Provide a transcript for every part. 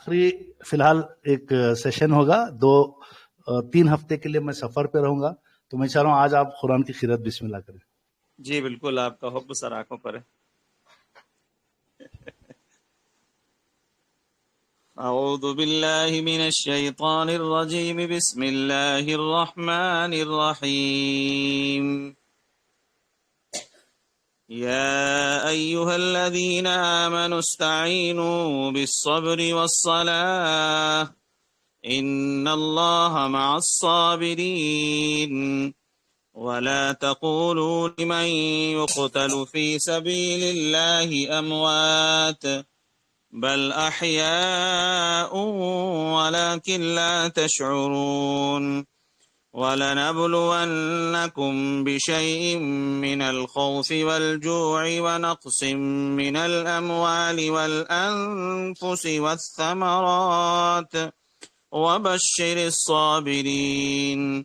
आखिरी फिलहाल एक सेशन होगा, 2-3 हफ्ते के लिए मैं सफर पे रहूंगा, तो मैं चाह रहा हूँ आज आप कुरान की खिरत बिस्मिल्लाह करें। जी बिल्कुल, आपका हुब्ब सर आंखों पर है। अऊज़ु बिल्लाहि मिनश शैतानिर रजीम, बिस्मिल्लाहिर रहमानिर रहीम। या अय्युहल्लज़ीना आमनु इस्तईनू बिस्सब्रि वस्सलाह इन्नल्लाहा मअस्साबिरीन वला तक़ूलू लिमन युक़तलु फ़ी सबीलिल्लाहि अमवात बल अहयाउन वलाकिन ला तशउरून वलनब्लुवन्नकुम बिशैइन मिनल खौफि वल जू'i व नक़्सिम मिनल अम्वालि वल अन्फुसि वस्समरात वबश्शिरिस साबिरीन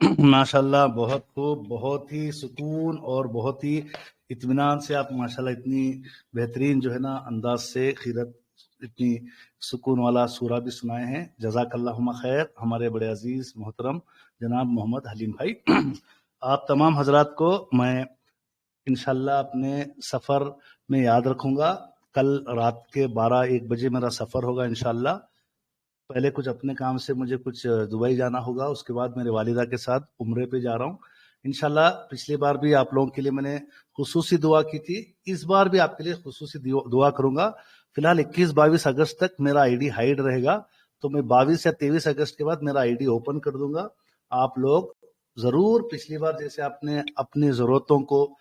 माशाल्लाह, बहुत खूब, बहुत ही सुकून और बहुत ही इत्मीनान से आप माशाल्लाह इतनी बेहतरीन जो है ना अंदाज से खीरत, इतनी सुकून वाला सूरा भी सुनाए हैं। जज़ाकल्लाहुम्मा खैर हमारे बड़े अजीज मोहतरम जनाब मोहम्मद हलीम भाई। आप तमाम हजरात को मैं इंशाल्लाह अपने सफ़र में याद रखूंगा। कल रात के 12-1 बजे मेरा सफ़र होगा इंशाल्लाह। पहले कुछ अपने काम से मुझे कुछ दुबई जाना होगा, उसके बाद मेरे वालिदा के साथ उम्रे पे जा रहा हूँ इंशाल्लाह। पिछली बार भी आप लोगों के लिए मैंने खुसूसी दुआ की थी, इस बार भी आपके लिए खुसूसी दुआ करूंगा। फिलहाल 21-22 अगस्त तक मेरा आईडी हाइड रहेगा, तो मैं 22 या 23 अगस्त के बाद मेरा आईडी ओपन कर दूंगा। आप लोग जरूर पिछली बार जैसे आपने अपनी जरूरतों को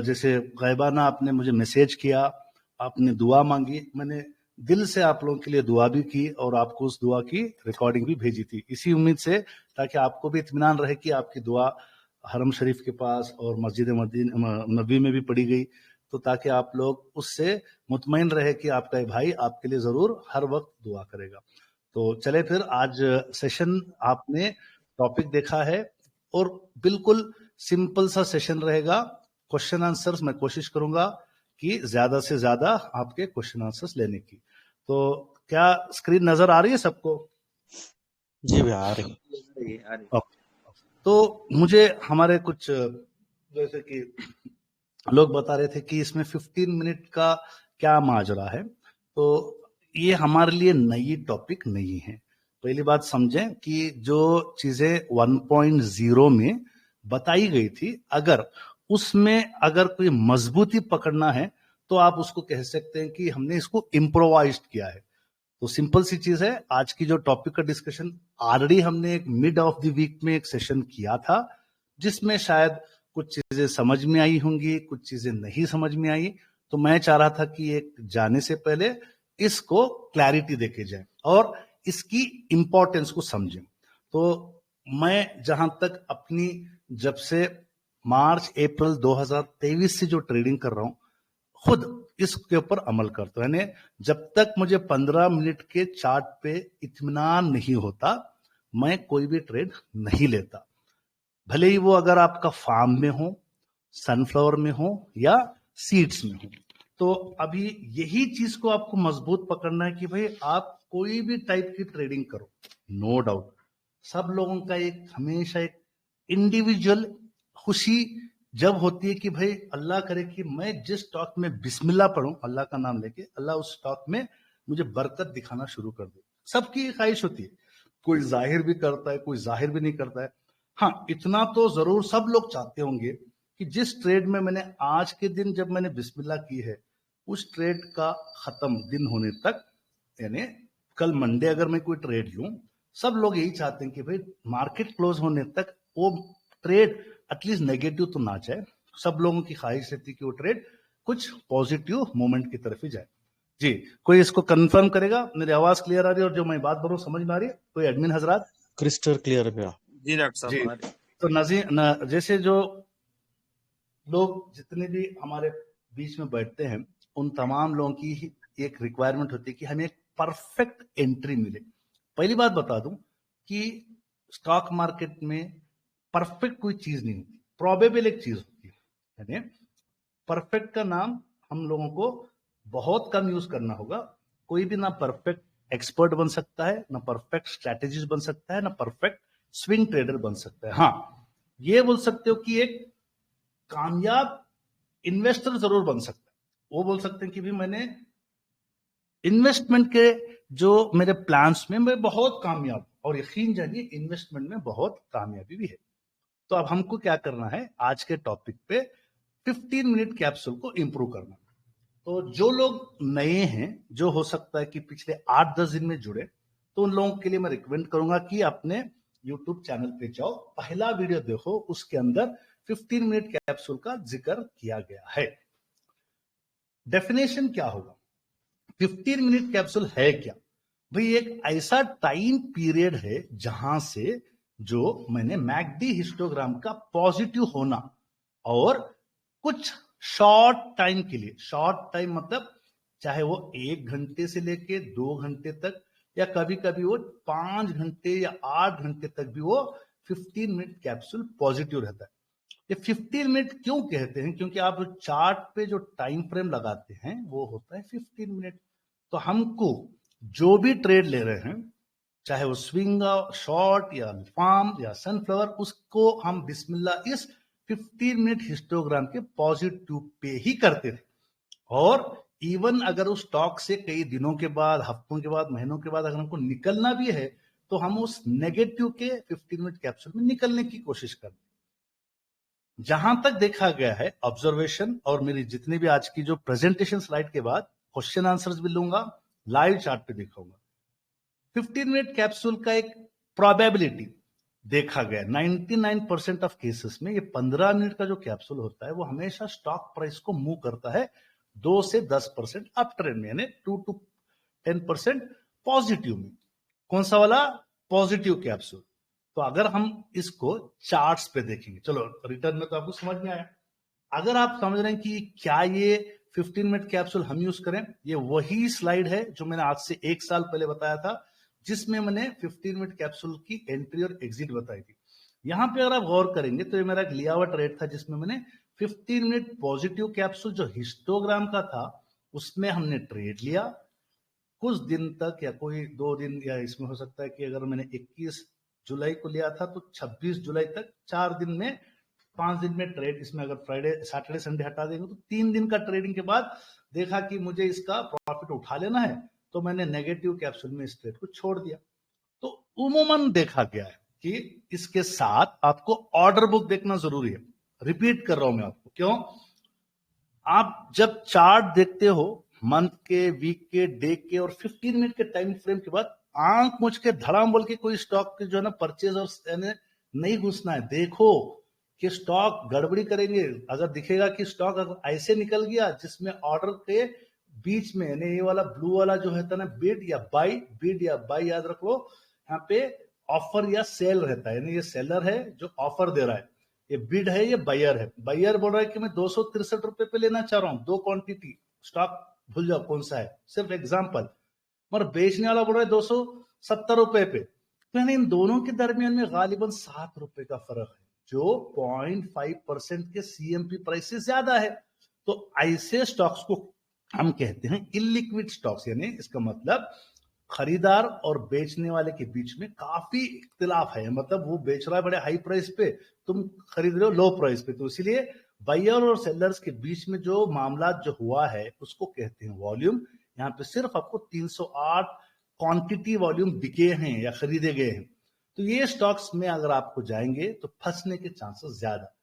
जैसे गैबाना आपने मुझे मैसेज किया, आपने दुआ मांगी, मैंने दिल से आप लोगों के लिए दुआ भी की और आपको उस दुआ की रिकॉर्डिंग भी भेजी थी, इसी उम्मीद से ताकि आपको भी इत्मीनान रहे कि आपकी दुआ हरम शरीफ के पास और मस्जिद नबी में भी पड़ी गई, तो ताकि आप लोग उससे मुतमईन रहे कि आपका भाई आपके लिए जरूर हर वक्त दुआ करेगा। तो चले फिर, आज सेशन आपने टॉपिक देखा है और बिल्कुल सिंपल सा सेशन रहेगा, क्वेश्चन आंसर्स। मैं कोशिश करूंगा कि ज्यादा से ज्यादा आपके क्वेश्चन आंसर्स लेने की। तो क्या स्क्रीन नजर आ रही है सबको? जी भैया आ रही। तो मुझे हमारे कुछ जैसे कि लोग बता रहे थे कि इसमें 15 मिनट का क्या माजरा है, तो ये हमारे लिए नई टॉपिक नहीं है। पहली बात समझें कि जो चीजें 1.0 में बताई गई थी, अगर उसमें अगर कोई मजबूती पकड़ना है तो आप उसको कह सकते हैं कि हमने इसको इम्प्रोवाइज किया है। तो सिंपल सी चीज है, आज की जो टॉपिक का डिस्कशन ऑलरेडी हमने एक मिड ऑफ द वीक में एक सेशन किया था, जिसमें शायद कुछ चीजें समझ में आई होंगी, कुछ चीजें नहीं समझ में आई। तो मैं चाह रहा था कि एक जाने से पहले इसको क्लैरिटी देके जाए और इसकी इंपॉर्टेंस को समझें। तो मैं जहां तक अपनी जब से मार्च अप्रैल 2023 से जो ट्रेडिंग कर रहा हूं, खुद इसके ऊपर अमल करता हूं। यानी जब तक मुझे 15 मिनट के चार्ट पे इत्मीनान नहीं होता, मैं कोई भी ट्रेड नहीं लेता, भले ही वो अगर आपका फार्म में हो, सनफ्लावर में हो या सीड्स में हो। तो अभी यही चीज को आपको मजबूत पकड़ना है कि भाई आप कोई भी टाइप की ट्रेडिंग करो, नो डाउट सब लोगों का एक हमेशा एक इंडिविजुअल खुशी जब होती है कि भाई अल्लाह करे कि मैं जिस स्टॉक में बिस्मिल्लाह पढ़ूं, अल्लाह का नाम लेके, अल्लाह उस स्टॉक में मुझे बरकत दिखाना शुरू कर दे। सबकी ख्वाहिश होती है, कोई जाहिर भी करता है, कोई जाहिर भी नहीं करता है। हाँ, इतना तो जरूर सब लोग चाहते होंगे कि जिस ट्रेड में मैंने आज के दिन जब मैंने बिस्मिल्लाह की है, उस ट्रेड का खत्म दिन होने तक, यानी कल मंडे अगर मैं कोई ट्रेड लूं, सब लोग यही चाहते हैं कि भाई मार्केट क्लोज होने तक वो ट्रेड एटलीस्ट नेगेटिव तो ना जाए। सब लोगों की ख्वाहिश रहती है कि वो ट्रेड कुछ पॉजिटिव मूवमेंट की तरफ ही जाए। जी, कोई इसको कंफर्म करेगा? मेरी आवाज क्लियर आ रही है और जो मैं बात बोल रहा हूँ समझ में आ रही है? कोई एडमिन हजरात? क्रिस्टल क्लियर है भैया। जी डॉक्टर जी, साहब आ रही। तो जैसे जो लोग जितने भी हमारे बीच में बैठते हैं, उन तमाम लोगों की ही एक रिक्वायरमेंट होती है कि हमें एक परफेक्ट एंट्री मिले। पहली बात बता दूं कि स्टॉक मार्केट में परफेक्ट कोई चीज नहीं होती, प्रोबेबल एक चीज होती है। यानी परफेक्ट का नाम हम लोगों को बहुत कम यूज करना होगा। कोई भी ना परफेक्ट एक्सपर्ट बन सकता है, ना परफेक्ट स्ट्रैटेजिस्ट बन सकता है, ना परफेक्ट स्विंग ट्रेडर बन सकता है। हाँ, ये बोल सकते हो कि एक कामयाब इन्वेस्टर जरूर बन सकता है। वो बोल सकते हैं कि भी मैंने इन्वेस्टमेंट के जो मेरे प्लान्स में मैं बहुत कामयाब, और यकीन जानिए इन्वेस्टमेंट में बहुत कामयाबी भी है। तो अब हमको क्या करना है, आज के टॉपिक पे 15 मिनट कैप्सूल को इंप्रूव करना। तो जो लोग नए हैं, जो हो सकता है कि पिछले 8-10 दिन में जुड़े, तो उन लोगों के लिए मैं रिकमेंड करूंगा कि अपने यूट्यूब चैनल पे जाओ, पहला वीडियो देखो, उसके अंदर 15 मिनट कैप्सूल का जिक्र किया गया है। डेफिनेशन क्या होगा, 15 मिनट कैप्सूल है क्या? भाई एक ऐसा टाइम पीरियड है जहां से जो मैंने मैकडी हिस्टोग्राम का पॉजिटिव होना और कुछ शॉर्ट टाइम के लिए, शॉर्ट टाइम मतलब चाहे वो 1 घंटे से लेके 2 घंटे तक, या कभी कभी वो 5 घंटे या 8 घंटे तक भी वो 15 मिनट कैप्सूल पॉजिटिव रहता है। ये 15 मिनट क्यों कहते हैं? क्योंकि आप चार्ट पे जो टाइम फ्रेम लगाते हैं वो होता है 15 मिनट। तो हमको जो भी ट्रेड ले रहे हैं, चाहे वो स्विंग शॉर्ट या फार्म या सनफ्लावर, उसको हम बिस्मिल्लाह इस 15 मिनट हिस्टोग्राम के पॉजिटिव पे ही करते थे। और इवन अगर उस स्टॉक से कई दिनों के बाद, हफ्तों के बाद, महीनों के बाद अगर हमको निकलना भी है, तो हम उस नेगेटिव के 15 मिनट कैप्सूल में निकलने की कोशिश करते हैं। जहां तक देखा गया है ऑब्जर्वेशन, और मेरी जितनी भी आज की जो प्रेजेंटेशन स्लाइड के बाद क्वेश्चन आंसर्स भी लूंगा, लाइव चार्ट पे दिखाऊंगा। 15 मिनट कैप्सूल का एक प्रोबेबिलिटी देखा गया 99% ऑफ केसेस में, ये 15 मिनट का जो कैप्सूल होता है वो हमेशा स्टॉक प्राइस को मूव करता है 2 से 10% अप ट्रेंड में, यानी 2 to 10% पॉजिटिव में। कौन सा वाला? Positive capsule. तो अगर हम इसको चार्ट्स पे देखेंगे, चलो रिटर्न में तो आपको समझ में आया। अगर आप समझ रहे हैं कि क्या ये 15 मिनट कैप्सूल हम यूज करें, ये वही स्लाइड है जो मैंने आज से 1 साल पहले बताया था, जिसमें मैंने 15 मिनट कैप्सूल की एंट्री और एग्जिट बताई थी। यहां पे अगर आप गौर करेंगे तो ये मेरा एक लिया हुआ ट्रेड था, जिसमें मैंने 15 मिनट पॉजिटिव कैप्सूल जो हिस्टोग्राम का था उसमें हमने ट्रेड लिया कुछ दिन तक, या कोई 2 दिन, या इसमें हो सकता है कि अगर मैंने 21 जुलाई को लिया था तो 26 जुलाई तक, 4 दिन में, 5 दिन में ट्रेड। इसमें अगर फ्राइडे सैटरडे संडे हटा देंगे तो 3 दिन का ट्रेडिंग के बाद देखा कि मुझे इसका प्रॉफिट उठा लेना है, तो मैंने नेगेटिव कैप्सूल में इस ट्रेड को छोड़ दिया। तो उमूमन देखा गया है कि इसके साथ आपको ऑर्डर बुक देखना जरूरी है। रिपीट कर रहा हूं मैं आपको, क्यों? आप जब चार्ट देखते हो मंथ के, वीक के, डे के और 15 मिनट के टाइम फ्रेम के बाद, आंख मुझ के धड़ाम बोल के कोई स्टॉक के जो है ना परचेज और नहीं घुसना है। देखो कि स्टॉक गड़बड़ी करेंगे। अगर दिखेगा कि स्टॉक अगर ऐसे निकल गया जिसमें ऑर्डर के बीच में, यानी ये वाला ब्लू वाला जो है ना बिड या बाई, बिड या बाई याद रख लो, यहाँ पे ऑफर या सेल रहता है, यानी ये सेलर है जो ऑफर दे रहा है, ये बिड है, ये बायर है। बायर बोल रहा है कि मैं 263 रुपए पे लेना चाह रहा हूँ 2 क्वांटिटी, स्टॉक भूल जाओ कौन सा है, सिर्फ एग्जाम्पल। मगर बेचने वाला बोल रहा है 270 रुपए पे। तो यानी इन दोनों के दरमियान में गालिबन 7 रुपए का फर्क है, जो 0.5% के सीएमपी प्राइस से ज्यादा है। तो ऐसे स्टॉक्स को हम कहते हैं इलिक्विड स्टॉक्स, यानी इसका मतलब खरीदार और बेचने वाले के बीच में काफी इख्तिलाफ है। मतलब वो बेच रहा है बड़े हाई प्राइस पे, तुम खरीद रहे हो लो प्राइस पे। तो इसीलिए बायर और सेलर्स के बीच में जो मामला जो हुआ है उसको कहते हैं वॉल्यूम। यहाँ पे सिर्फ आपको 308 क्वांटिटी वॉल्यूम बिके हैं या खरीदे गए हैं। तो ये स्टॉक्स में अगर आपको जाएंगे तो फंसने के चांसेस ज्यादा।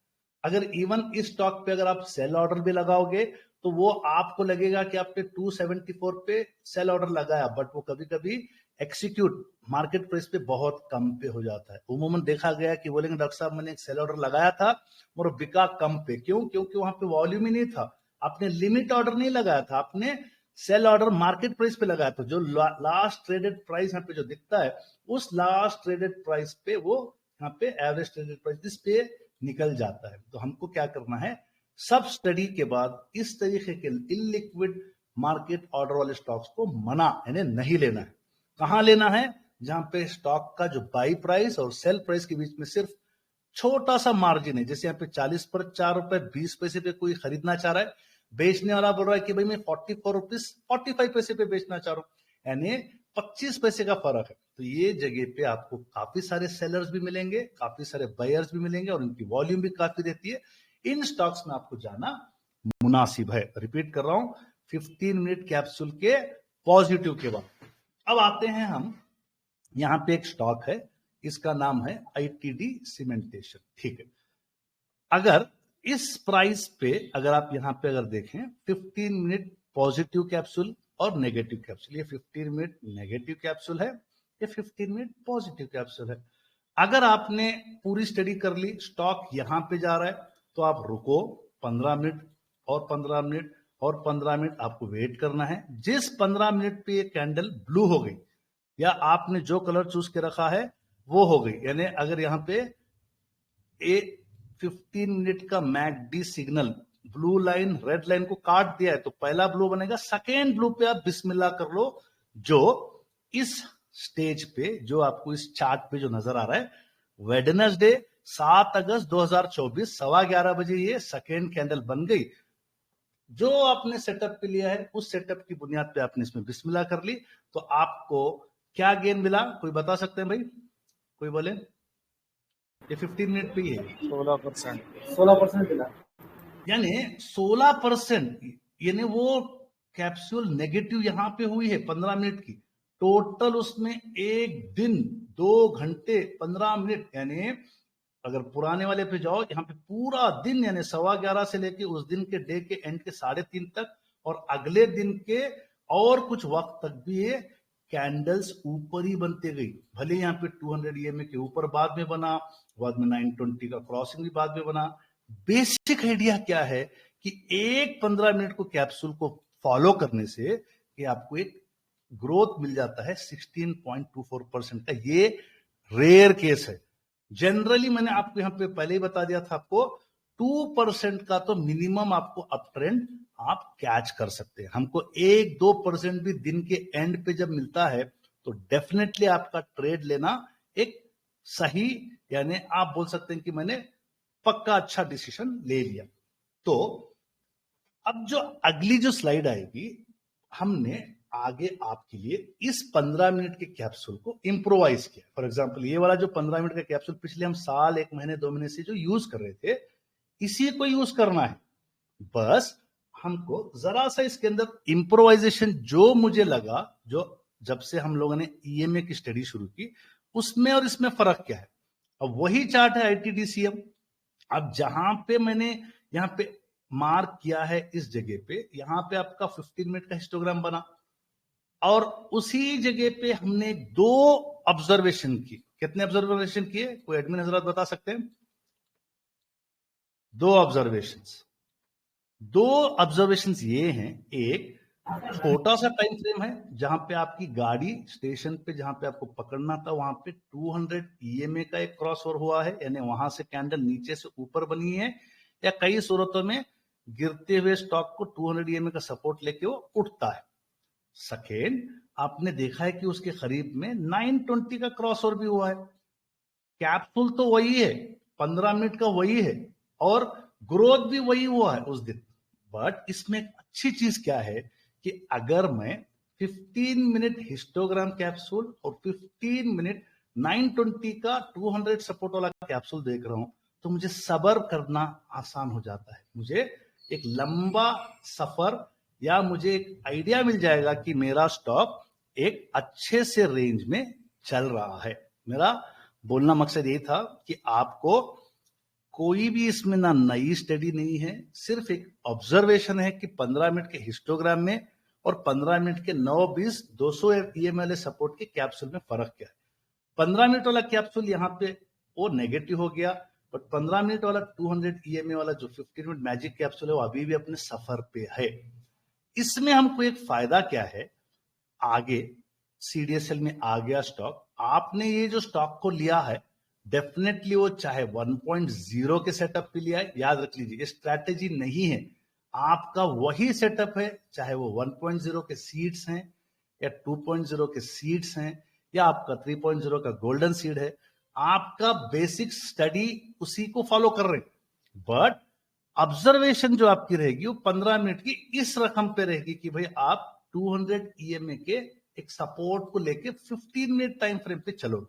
अगर इवन इस स्टॉक पे अगर आप सेल ऑर्डर भी लगाओगे तो वो आपको लगेगा कि आपने 274 पे सेल ऑर्डर लगाया, बट वो कभी कभी एक्सिक्यूट मार्केट प्राइस पे बहुत कम पे हो जाता है। उमूमन देखा गया कि बोलेंगे डॉक्टर साहब मैंने एक सेल ऑर्डर लगाया था और बिका कम पे। क्यों? क्योंकि वहां पे वॉल्यूम ही नहीं था। आपने लिमिट ऑर्डर नहीं लगाया था, आपने सेल ऑर्डर मार्केट प्राइस पे लगाया, तो जो लास्ट ट्रेडेड प्राइस यहाँ पे जो दिखता है उस लास्ट ट्रेडेड प्राइस पे वो यहाँ पे एवरेज ट्रेडेड प्राइस इस पे निकल जाता है। तो हमको क्या करना है, सब स्टडी के बाद इस तरीके के इलिक्विड मार्केट ऑर्डर वाले स्टॉक्स को मना यानी नहीं लेना है। कहां लेना है, जहां पे स्टॉक का जो बाई प्राइस और सेल प्राइस के बीच में सिर्फ छोटा सा मार्जिन है। जैसे यहाँ पे 40 पर 4 रुपए 20 पैसे पे कोई खरीदना चाह रहा है, बेचने वाला बोल रहा है कि भाई मैं 44 रुपीज 45 पैसे पे बेचना चाह रहा हूं, यानी 25 पैसे का फर्क है। तो ये जगह पे आपको काफी सारे सेलर्स भी मिलेंगे, काफी सारे बायर्स भी मिलेंगे और उनकी वॉल्यूम भी काफी रहती है। इन स्टॉक्स में आपको जाना मुनासिब है। रिपीट कर रहा हूं, 15 मिनट कैप्सूल के पॉजिटिव के बाद। अब आते हैं हम, यहां पे एक स्टॉक है, इसका नाम है आईटीडी सीमेंटेशन। ठीक है, अगर इस प्राइस पे अगर आप यहां पे अगर देखें 15 मिनट पॉजिटिव कैप्सूल और नेगेटिव कैप्सूल, ये 15 मिनट नेगेटिव कैप्सूल है, ये 15 मिनट पॉजिटिव कैप्सूल है। अगर आपने पूरी स्टडी कर ली, स्टॉक यहां पे जा रहा है, तो आप रुको 15 मिनट और 15 मिनट और 15 मिनट आपको वेट करना है। जिस 15 मिनट पे ये कैंडल ब्लू हो गई या आपने जो कलर चूज के रखा है वो हो गई, यानी अगर यहां पे 15 मिनट का McD signal blue line red line को काट दिया है, तो पहला ब्लू बनेगा, सेकेंड ब्लू पे आप बिस्मिल्लाह कर लो। जो इस स्टेज पे जो आपको इस चार्ट पे जो नजर आ रहा है, वेडनेसडे 7 अगस्त 2024 11:15 बजे ये सेकेंड कैंडल बन गई। जो आपने सेटअप पे लिया है उस सेटअप की बुनियाद पे आपने इसमें बिस्मिल्लाह कर ली, तो आपको क्या गेन मिला, कोई बता सकते हैं भाई, कोई बोले? ये 15 मिनट पे ही है 16% मिला, यानी 16%, यानी वो कैप्सूल नेगेटिव यहां पे हुई है 15 मिनट की, टोटल उसमें एक दिन 2 घंटे 15 मिनट, यानी अगर पुराने वाले पे जाओ यहाँ पे पूरा दिन, यानी 11:15 से लेके उस दिन के डे के एंड के 3:30 तक और अगले दिन के और कुछ वक्त तक भी ये कैंडल्स ऊपर ही बनते गई। भले यहाँ पे 200 EMA के ऊपर बाद में बना, बाद में 920 का क्रॉसिंग भी बाद में बना। बेसिक आइडिया क्या है कि एक 15 मिनट को कैप्सूल को फॉलो करने से कि आपको एक ग्रोथ मिल जाता है 16.24% का। ये रेयर केस है। जनरली मैंने आपको यहाँ पे पहले ही बता दिया था, आपको 2% का तो मिनिमम आपको अप ट्रेंड आप कैच कर सकते हैं। हमको 1-2% भी दिन के एंड पे जब मिलता है तो डेफिनेटली आपका ट्रेड लेना एक सही, यानी आप बोल सकते हैं कि मैंने पक्का अच्छा डिसीजन ले लिया। तो अब जो अगली जो स्लाइड आएगी, हमने आगे आपके लिए इस 15 मिनट के कैप्सूल को इंप्रोवाइज किया। फॉर एग्जांपल ये वाला जो 15 मिनट का कैप्सूल पिछले हम साल 1 महीने 2 महीने से जो यूज कर रहे थे, इसी को यूज करना है। बस हमको जरा सा इसके अंदर इंप्रोवाइजेशन जो मुझे लगा, जो जब से हम लोगों ने EMA की स्टडी शुरू की, उसमें और इसमें फर्क क्या है। अब वही चार्ट है ITDCM। अब जहां पे मैंने यहां पे मार्क किया है इस जगह पे, यहां पे आपका 15 मिनट का हिस्टोग्राम बना और उसी जगह पे हमने 2 ऑब्जर्वेशन की। कितने ऑब्जर्वेशन किए, कोई एडमिन हजरत बता सकते हैं? 2 ऑब्जर्वेशंस ये हैं, एक छोटा सा टाइम फ्रेम है जहां पे आपकी गाड़ी स्टेशन पे जहां पे आपको पकड़ना था वहां पे 200 EMA का एक क्रॉस ओवर हुआ है, यानी वहां से कैंडल नीचे से ऊपर बनी है, या कई सूरतों में गिरते हुए स्टॉक को 200 EMA का सपोर्ट लेके वो उठता है। सेकेंड, आपने देखा है कि उसके करीब में 920 का क्रॉस ओवर भी हुआ है। कैप्सूल तो वही है, 15 मिनट का वही है और ग्रोथ भी वही हुआ है उस दिन। बट इसमें एक अच्छी चीज क्या है कि अगर मैं 15 मिनट हिस्टोग्राम कैप्सूल और 15 मिनट 920 का 200 सपोर्ट वाला कैप्सूल देख रहा हूं, तो मुझे सब्र करना आसान हो जाता है। मुझे एक लंबा सफर या मुझे एक आइडिया मिल जाएगा कि मेरा स्टॉक एक अच्छे से रेंज में चल रहा है। मेरा बोलना मकसद ये था कि आपको कोई भी इसमें ना नई स्टडी नहीं है, सिर्फ एक ऑब्जर्वेशन है कि 15 मिनट के हिस्टोग्राम में और 15 मिनट के 9-20 200 EMA वाले सपोर्ट के कैप्सूल में फर्क क्या है। 15 मिनट वाला कैप्सूल यहाँ पे वो नेगेटिव हो गया, बट 15 मिनट वाला 200 EMA वाला जो 15 मिनट मैजिक कैप्सूल है वो अभी भी अपने सफर पे है। इसमें हमको एक फायदा क्या है, आगे CDSL में आ गया स्टॉक, आपने ये जो स्टॉक को लिया है डेफिनेटली वो चाहे 1.0 के सेटअप पे लिया है, याद रख लीजिए ये स्ट्रैटेजी नहीं है, आपका वही सेटअप है, चाहे वो 1.0 के सीड्स हैं या 2.0 के सीड्स हैं या आपका 3.0 का गोल्डन सीड है, आपका बेसिक स्टडी उसी को फॉलो कर रहे हैं, बट ऑब्जर्वेशन जो आपकी रहेगी वो 15 मिनट की इस रकम पे रहेगी कि भाई आप 200 EMA के एक सपोर्ट को लेके 15 मिनट टाइम फ्रेम पे चलो।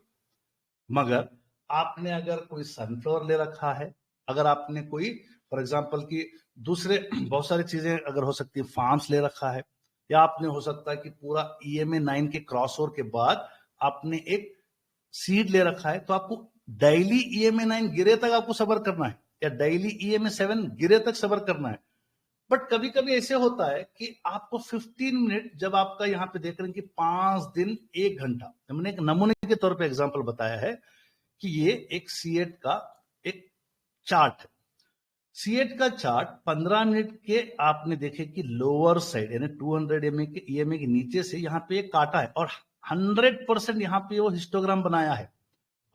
मगर आपने अगर कोई सनफ्लावर ले रखा है, अगर आपने कोई फॉर एग्जांपल की दूसरे बहुत सारी चीजें अगर हो सकती है, फार्म्स ले रखा है, या आपने हो सकता है कि पूरा EMA 9 के क्रॉसओवर के बाद आपने एक सीड ले रखा है, तो आपको डेली EMA 9 गिरे तक आपको सबर करना है या डेली EMA 7 गिरे तक सबर करना है। बट कभी कभी ऐसे होता है कि आपको 15 मिनट, जब आपका यहाँ पे देख रहे हैं कि 5 दिन 1 घंटा, हमने एक नमूने के तौर पे एग्जांपल बताया है कि ये एक C8 का एक चार्ट है। C8 का चार्ट 15 मिनट के आपने देखे कि लोअर साइड यानी 200 EMA के नीचे से यहाँ पे एक काटा है और 100% यहाँ पे वो हिस्टोग्राम बनाया है,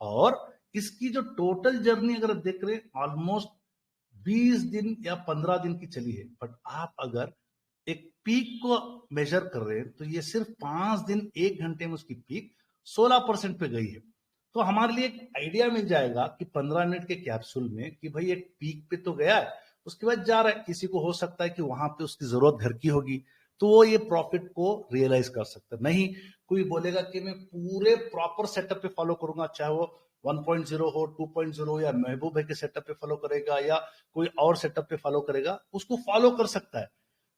और इसकी जो टोटल जर्नी अगर देख रहे हैं ऑलमोस्ट 20 दिन या 15 दिन की चली है। बट आप अगर एक पीक को मेजर कर रहे हैं तो ये सिर्फ 5 दिन 1 घंटे में उसकी पीक 16% पे गई है। तो हमारे लिए एक आइडिया मिल जाएगा कि 15 मिनट के कैप्सूल में कि भाई एक पीक पे तो गया है, उसके बाद जा रहा है, किसी को हो सकता है कि वहां पे उसकी जरूरत घर की होगी, तो वो ये प्रॉफिट को रियलाइज कर सकता है। नहीं कोई बोलेगा कि मैं पूरे प्रॉपर सेटअप पे फॉलो करूंगा, चाहे वो 1.0 हो 2.0 हो, या महबूब भाई के सेटअप पे फॉलो करेगा या कोई और सेटअप पे फॉलो करेगा, उसको फॉलो कर सकता है।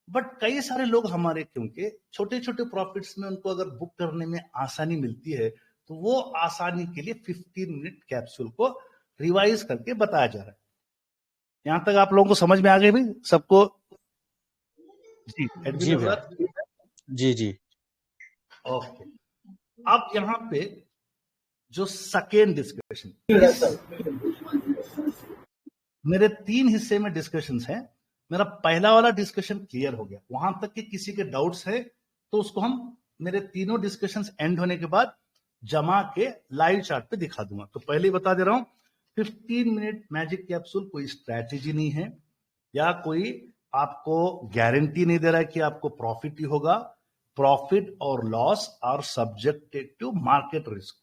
बट कई सारे लोग हमारे, क्योंकि छोटे छोटे प्रॉफिट्स में उनको अगर बुक करने में आसानी मिलती है, तो वो आसानी के लिए 15 मिनट कैप्सूल को रिवाइज करके बताया जा रहा है। यहां तक आप लोगों को समझ में आ गई भाई सबको? जी जी भैया, जी जी। ओके, अब यहाँ पे जो सेकेंड डिस्कशन, मेरे 3 हिस्से में डिस्कशंस हैं। मेरा पहला वाला डिस्कशन क्लियर हो गया, वहां तक कि किसी के डाउट्स है तो उसको हम मेरे तीनों डिस्कशंस एंड होने के बाद जमा के लाइव चार्ट पे दिखा दूंगा। तो पहले ही बता दे रहा हूं, 15 मिनट मैजिक कैप्सूल कोई स्ट्रैटेजी नहीं है, या कोई आपको गारंटी नहीं दे रहा है कि आपको प्रॉफिट ही होगा। प्रॉफिट और loss are subjected to market risk.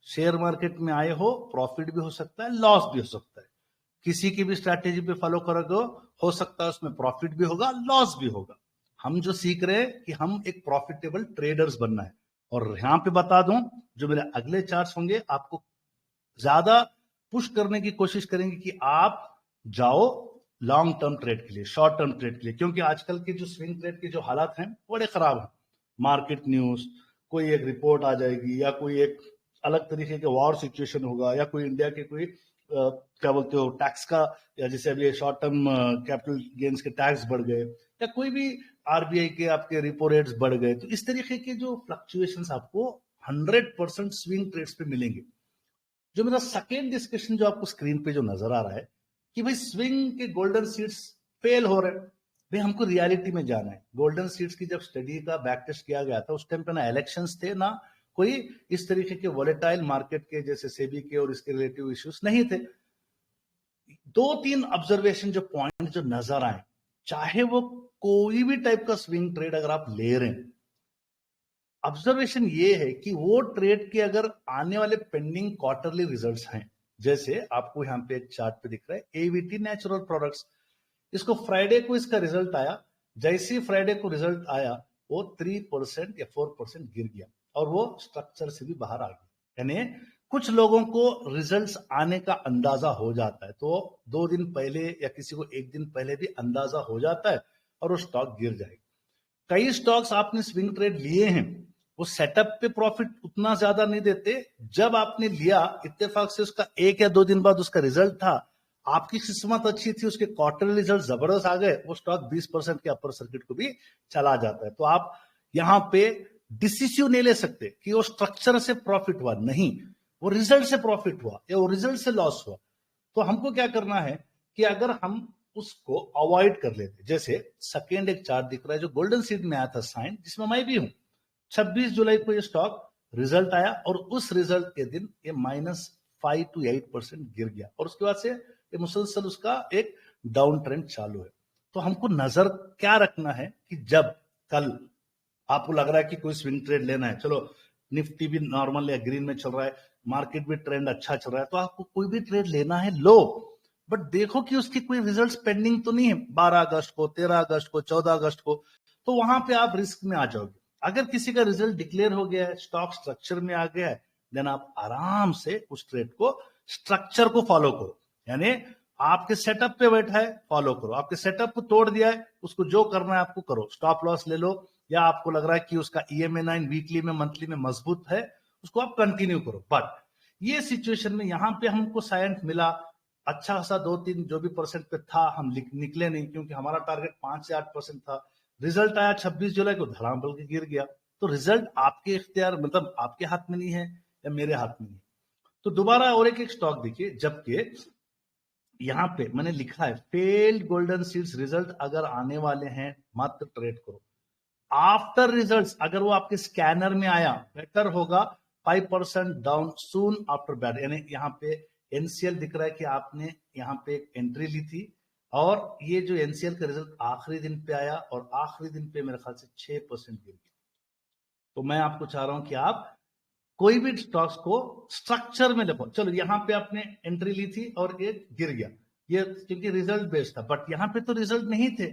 Share market में आए हो, प्रॉफिट भी हो सकता है, लॉस भी हो सकता है। किसी की भी स्ट्रैटेजी पे फॉलो करोगे, हो सकता है उसमें प्रॉफिट भी होगा, लॉस भी होगा। हम जो सीख रहे हैं कि हम एक प्रॉफिटेबल ट्रेडर्स बनना है। और यहां पे बता दूं, जो मेरे अगले चार्ट्स होंगे आपको ज्यादा पुश करने की कोशिश करेंगे कि आप जाओ लॉन्ग टर्म ट्रेड के लिए, शॉर्ट टर्म ट्रेड के लिए, क्योंकि आजकल के जो स्विंग ट्रेड के जो हालात हैं बड़े खराब हैं। मार्केट न्यूज, कोई एक रिपोर्ट आ जाएगी, या कोई एक अलग तरीके के वॉर सिचुएशन होगा, या कोई इंडिया के कोई क्या बोलते हो टैक्स का, या जैसे अभी शॉर्ट टर्म कैपिटल गेन्स के टैक्स बढ़ गए, या कोई भी आरबीआई के आपके रिपो रेट्स बढ़ गए, तो इस तरीके के जो फ्लक्चुएशंस आपको 100% स्विंग ट्रेड्स पे मिलेंगे। जो मेरा सेकेंड डिस्कशन जो आपको स्क्रीन पे जो नजर आ रहा है कि भाई स्विंग के गोल्डन सीड्स फेल हो रहे हैं, भाई हमको रियलिटी में जाना है। गोल्डन सीड्स की जब स्टडी का बैक टेस्ट किया गया था, उस टाइम पे ना इलेक्शंस थे, ना कोई इस तरीके के वोलेटाइल मार्केट के जैसे सेबी के और इसके रिलेटिव इश्यूज नहीं थे। 2-3 ऑब्जर्वेशन जो पॉइंट जो नजर आए, चाहे वो कोई भी टाइप का स्विंग ट्रेड अगर आप ले रहे हैं, ऑब्जर्वेशन ये है कि वो ट्रेड के अगर आने वाले पेंडिंग क्वार्टरली रिजल्ट्स हैं, जैसे आपको यहाँ पे एक चार्ट पे दिख रहा है एवीटी नेचुरल प्रोडक्ट्स, इसको फ्राइडे को इसका रिजल्ट आया, जैसे ही फ्राइडे को रिजल्ट आया वो 3% या 4% गिर गया और वो स्ट्रक्चर से भी बाहर आ गया। यानी कुछ लोगों को रिजल्ट्स आने का अंदाजा हो जाता है, तो 2 दिन पहले या किसी को 1 दिन पहले भी अंदाजा हो जाता है और वो स्टॉक गिर जाएगा। कई स्टॉक्स आपने स्विंग ट्रेड लिए हैं, वो सेटअप पे प्रॉफिट उतना ज्यादा नहीं देते, जब आपने लिया इत्तेफाक से उसका 1 या 2 दिन बाद उसका रिजल्ट था, आपकी किस्मत अच्छी थी, उसके क्वार्टरली रिजल्ट जबरदस्त आ गए, वो स्टॉक 20% के अपर सर्किट को भी चला जाता है। तो आप यहां पे डिसिसिव नहीं ले सकते कि वो स्ट्रक्चर से प्रॉफिट हुआ, नहीं, वो रिजल्ट से प्रॉफिट हुआ या वो रिजल्ट से लॉस हुआ। तो हमको क्या करना है कि अगर हम उसको अवॉइड कर लेते। जैसे सेकेंड एक चार्ट दिख रहा है जो गोल्डन सीड में आया था साइन, जिसमें मैं भी हूं। 26 जुलाई को ये स्टॉक रिजल्ट आया और उस रिजल्ट के दिन ये -5 to 8% गिर गया और उसके बाद से ये मुसलसल उसका एक डाउन ट्रेंड चालू है। तो हमको नजर क्या रखना है कि जब कल आपको लग रहा है कि कोई स्विंग ट्रेड लेना है, चलो निफ्टी भी नॉर्मल या ग्रीन में चल रहा है, मार्केट भी ट्रेंड अच्छा चल रहा है, तो आपको कोई भी ट्रेड लेना है लो, बट देखो कि उसकी कोई रिजल्ट्स पेंडिंग तो नहीं है 12 अगस्त को, 13 अगस्त को, 14 अगस्त को, तो वहां पे आप रिस्क में आ जाओगे। अगर किसी का रिजल्ट डिक्लेयर हो गया है, स्टॉक स्ट्रक्चर में आ गया है, देन आप आराम से उस ट्रेड को, स्ट्रक्चर को फॉलो करो। यानी आपके सेटअप पे बैठा है, फॉलो करो। आपके सेटअप को तोड़ दिया है, उसको जो करना है आपको करो। स्टॉप लॉस ले लो, या आपको लग रहा है कि उसका EMA9 वीकली में, मंथली में मजबूत है, उसको आप कंटिन्यू करो। बट ये सिचुएशन में यहाँ पे हमको साइलेंट मिला, अच्छा खासा 2-3 जो भी परसेंट पे था, हम निकले नहीं क्योंकि हमारा टारगेट 5 से 8% था। रिजल्ट आया 26 जुलाई को, धड़ाम बल के गिर गया। तो रिजल्ट आपके इख्तियार, मतलब आपके हाथ में नहीं है या मेरे हाथ में नहीं है। तो दोबारा और एक स्टॉक देखिए, जबकि यहाँ पे मैंने लिखा है फेल्ड गोल्डन सीड्स रिजल्ट अगर आने वाले हैं मत ट्रेड करो। आफ्टर रिजल्ट्स अगर वो आपके स्कैनर में आया, बेटर होगा 5% डाउन सून आफ्टर बैड। यानी यहाँ पे NCL दिख रहा है कि आपने यहाँ पे एक एंट्री ली थी और ये जो NCL का रिजल्ट आखिरी दिन पे आया और आखिरी दिन पे मेरे ख्याल से 6% गिर गया। तो मैं आपको चाह रहा हूं कि आप कोई भी स्टॉक्स को स्ट्रक्चर में देखो। चलो यहाँ पे आपने एंट्री ली थी और ये गिर गया, ये क्योंकि रिजल्ट बेस्ड था, बट यहाँ पे तो रिजल्ट नहीं थे,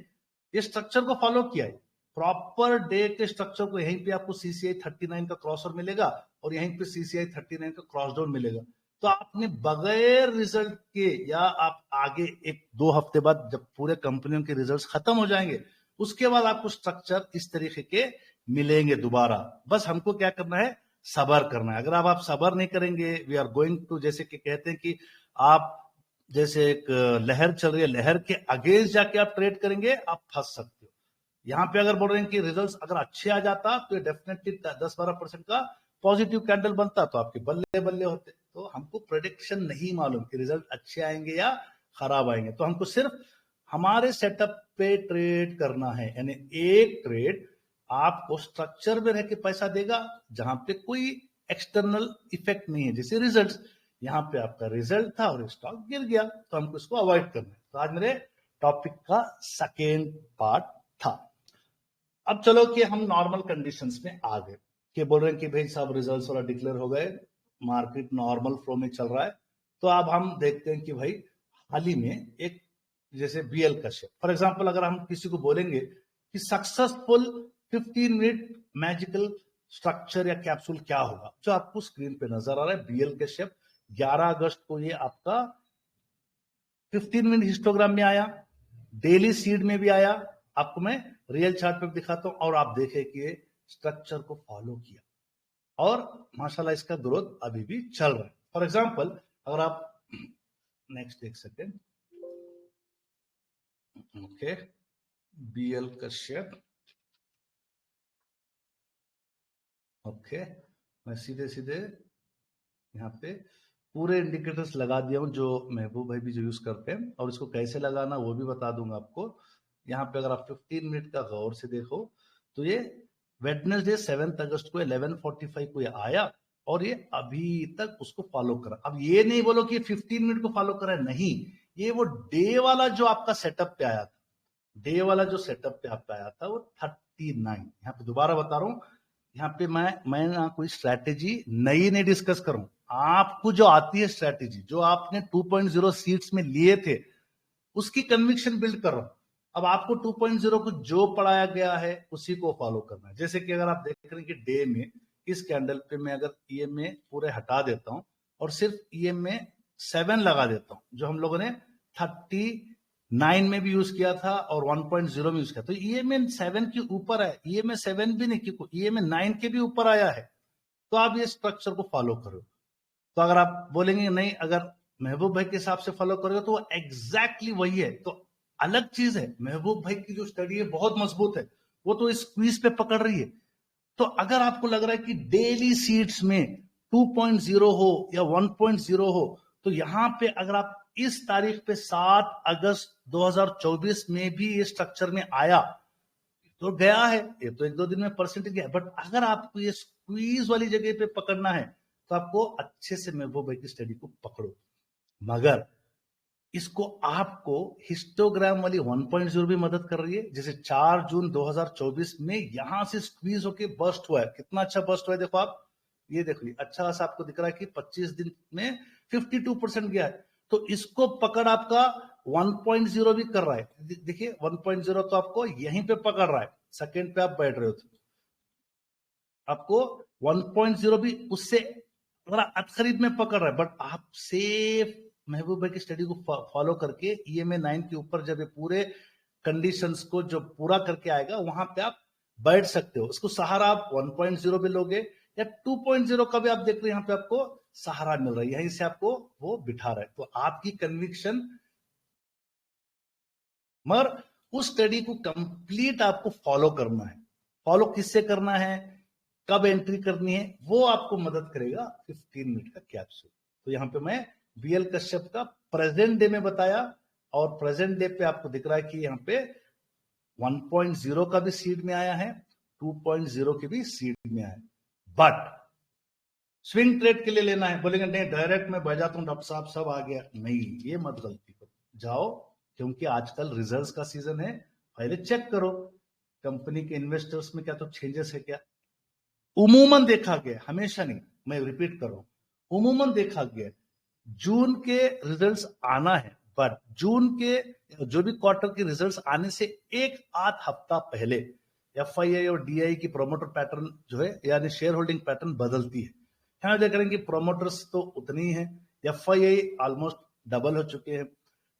ये स्ट्रक्चर को फॉलो किया है। प्रॉपर डे के स्ट्रक्चर को, यहीं पे आपको CCI 39 का क्रॉसओवर मिलेगा और यहीं पे CCI 39 का क्रॉस डाउन मिलेगा। तो आपने बगैर रिजल्ट के, या आप आगे 1-2 हफ्ते बाद जब पूरे कंपनियों के रिजल्ट्स खत्म हो जाएंगे, उसके बाद आपको स्ट्रक्चर इस तरीके के मिलेंगे दोबारा। बस हमको क्या करना है, सबर करना है। अगर आप सबर नहीं करेंगे, वी आर गोइंग टू, जैसे कि कहते हैं कि आप जैसे एक लहर चल रही है, लहर के अगेंस्ट जाके आप ट्रेड करेंगे, आप फंस सकते हो। यहाँ पे अगर बोल रहे हैं कि रिजल्ट्स अगर अच्छे आ जाता तो ये डेफिनेटली 10-12% का पॉजिटिव कैंडल बनता, तो आपके बल्ले बल्ले होते। तो हमको प्रेडिक्शन नहीं मालूम कि रिजल्ट अच्छे आएंगे या खराब आएंगे, तो हमको सिर्फ हमारे सेटअप पे ट्रेड करना है। यानी एक ट्रेड आपको स्ट्रक्चर में रह के पैसा देगा, जहां पे कोई एक्सटर्नल इफेक्ट नहीं है। जैसे रिजल्ट, यहाँ पे आपका रिजल्ट था और स्टॉक गिर गया, तो हमको इसको अवॉइड करना है। तो आज मेरे टॉपिक का सेकेंड पार्ट था। अब चलो कि हम नॉर्मल कंडीशंस में आ गए, कि बोल रहे हैं कि भाई साहब रिजल्ट्स वाला डिक्लेयर हो गए, मार्केट नॉर्मल फ्लो में चल रहा है। तो अब हम देखते हैं कि भाई हाल ही में एक जैसे BL का शेयर, फॉर एग्जांपल अगर हम किसी को बोलेंगे कि सक्सेसफुल 15 मिनट मैजिकल स्ट्रक्चर या कैप्सूल क्या होगा, जो आपको स्क्रीन पे नजर आ रहा है BL के शेयर। 11 अगस्त को ये आपका 15 मिनट हिस्टोग्राम में आया, डेली सीड में भी आया, आपको मैं रियल चार्ट पे दिखाता हूं, और आप देखें कि ये स्ट्रक्चर को फॉलो किया और माशाल्लाह इसका ग्रोथ अभी भी चल रहा है। फॉर एग्जांपल अगर आप नेक्स्ट एक सेकेंड, ओके, BL का शेयर, ओके, मैं सीधे सीधे यहाँ पे पूरे इंडिकेटर्स लगा दिया हूं जो महबूब भाई भी जो यूज करते हैं, और इसको कैसे लगाना वो भी बता दूंगा आपको। यहाँ पे अगर आप 15 मिनट का गौर से देखो तो ये वेडनेसडे 7 अगस्त को 11:45 को ये आया और ये अभी तक उसको फॉलो करा। अब ये नहीं बोलो कि 15 मिनट को फॉलो करा है, नहीं, ये वो डे वाला जो आपका सेटअप पे आया था, डे वाला जो सेटअप पे आपका आया था वो 39। यहाँ पे दोबारा बता रहा हूँ, यहाँ पे मैं ना कोई स्ट्रैटेजी नई नहीं डिस्कस करूं, आपको जो आती है स्ट्रैटेजी, जो आपने 2.0 सीट्स में लिए थे, उसकी कन्विक्शन बिल्ड कर रहा हूं। अब आपको 2.0 को जो पढ़ाया गया है उसी को फॉलो करना है। जैसे कि अगर आप देख रहे हैं कि डे में इस कैंडल पे मैं अगर EMA पूरे हटा देता हूं और सिर्फ EMA7 लगा देता हूं, जो हम लोगों ने 39 में भी यूज किया था और 1.0 में यूज किया, तो EMA7 के ऊपर है, EMA7 भी नहीं, क्योंकि EMA9 के भी ऊपर आया है। तो आप ये स्ट्रक्चर को फॉलो करो। तो अगर आप बोलेंगे नहीं, अगर महबूब भाई के हिसाब से फॉलो करोगे तो वो एग्जैक्टली वही है, तो अलग चीज है। महबूब भाई की जो स्टडी है बहुत मजबूत है, वो तो स्क्वीज पे पकड़ रही है। तो अगर आपको लग रहा है कि डेली सीट्स में 2.0 हो या 1.0 हो, तो यहां पे अगर आप इस तारीख पे 7 अगस्त 2024 में भी ये स्ट्रक्चर में आया तो गया है, ये तो 1-2 दिन में परसेंटेज गया। बट अगर आपको ये स्क्वीज वाली जगह पे पकड़ना है तो आपको अच्छे से महबूब भाई की स्टडी को पकड़ो, मगर इसको आपको हिस्टोग्राम वाली 1.0 भी मदद कर रही है। जैसे 4 जून 2024 में यहां से स्क्वीज होके बर्स्ट हुआ है, कितना अच्छा बर्स्ट हुआ है, देखो आप, ये देखो, अच्छा खासा आपको दिख रहा है कि 25 दिन में 52% गया है। तो इसको पकड़ आपका 1.0 भी कर रहा है, देखिए 1.0 तो आपको यहीं पे पकड़ रहा है, सेकंड पे आप बैठ रहे हो तो आपको 1.0 भी उससे करीब में पकड़ रहा है। बट आप सेफ महबूब भाई की स्टडी को फॉलो करके EMA 9 के ऊपर जब ये पूरे कंडीशंस को जो पूरा करके आएगा वहां पे आप बैठ सकते हो। इसको सहारा आप 1.0 भी लोगे या 2.0 का भी आप देख रहे हैं, यहाँ पे आपको सहारा मिल रहा है, यहीं से आपको वो बिठा रहा है। तो आपकी कन्विक्शन, मगर उस स्टडी को कंप्लीट आपको फॉलो करना है। फॉलो किससे करना है, कब एंट्री करनी है, वो आपको मदद करेगा 15 मिनट का कैप्सूल। तो यहाँ पे मैं BL कश्यप का प्रेजेंट डे में बताया, और प्रेजेंट डे पे आपको दिख रहा है कि यहाँ पे 1.0 का भी सीड में आया है, 2.0 के भी सीड में आया है। बट स्विंग ट्रेड के लिए लेना है, बोलेंगे नहीं डायरेक्ट मैं बह जाता हूं डॉक्टर साहब सब आ गया, नहीं, ये मत गलती करो, जाओ, क्योंकि आजकल रिजल्ट्स का सीजन है, पहले चेक करो कंपनी के इन्वेस्टर्स में क्या तो चेंजेस है क्या। उमूमन देखा गया, हमेशा नहीं, मैं रिपीट कर रहा हूं, उमूमन देखा गया जून के रिजल्ट्स आना है, बट जून के जो भी क्वार्टर के रिजल्ट्स आने से एक आध हफ्ता पहले FII और DI की प्रोमोटर पैटर्न जो है, यानी शेयर होल्डिंग पैटर्न बदलती है। यहाँ देख रहे हैं कि प्रोमोटर्स तो उतनी ही है, FII ऑलमोस्ट डबल हो चुके हैं,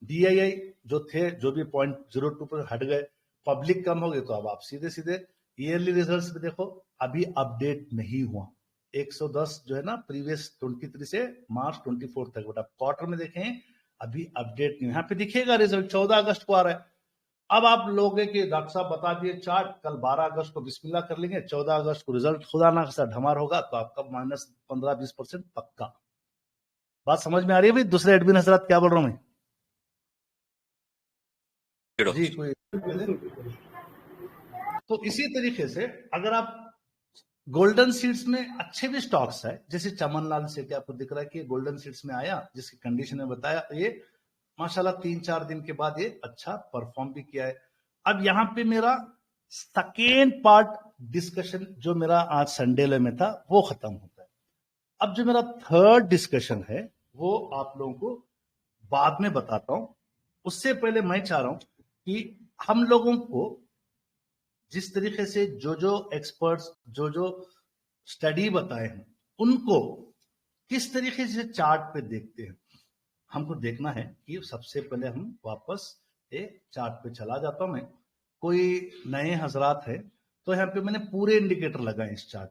DII जो थे जो भी 0.02 पर हट गए, पब्लिक कम हो गई, तो अब आप सीधे सीधे ईयरली रिजल्ट्स में देखो, अभी अपडेट नहीं हुआ, 110 जो है ना प्रीवियस 23 से मार्च 24 तक, बट आप क्वार्टर में देखें अभी अपडेट नहीं, यहाँ पे दिखेगा रिजल्ट 14 अगस्त को आ रहा है। अब आप लोग कि डॉक्टर साहब बता दिए चार्ट, कल 12 अगस्त को बिस्मिल्लाह कर लेंगे, 14 अगस्त को रिजल्ट खुदा ना खासा ढमार होगा, तो आपका -15-20% पक्का। बात समझ में आ रही है भाई? दूसरे एडमिन हजरात क्या बोल रहा हूं मैं जी, कोई तो इसी तरीके से अगर आप गोल्डन सीड्स में अच्छे भी स्टॉक्स है, जैसे चमनलाल सेठी आपको दिख रहा है कि गोल्डन सीड्स में आया, जिसकी कंडीशन में बताया, ये माशाल्लाह 3-4 दिन के बाद ये अच्छा परफॉर्म भी किया है। अब यहाँ पे मेरा सेकेंड पार्ट डिस्कशन जो मेरा आज संडे में था वो खत्म होता है। अब जो मेरा थर्ड डिस्कशन है वो आप लोगों को बाद में बताता हूं। उससे पहले मैं चाह रहा हूं कि हम लोगों को जिस तरीके से जो एक्सपर्ट्स जो स्टडी बताए हैं उनको किस तरीके से चार्ट पे देखते हैं, हमको देखना है कि सबसे पहले हम वापस चार्ट पे चला जाता हूं मैं। कोई नए हजरात है तो यहाँ पे मैंने पूरे इंडिकेटर लगाए इस चार्ट,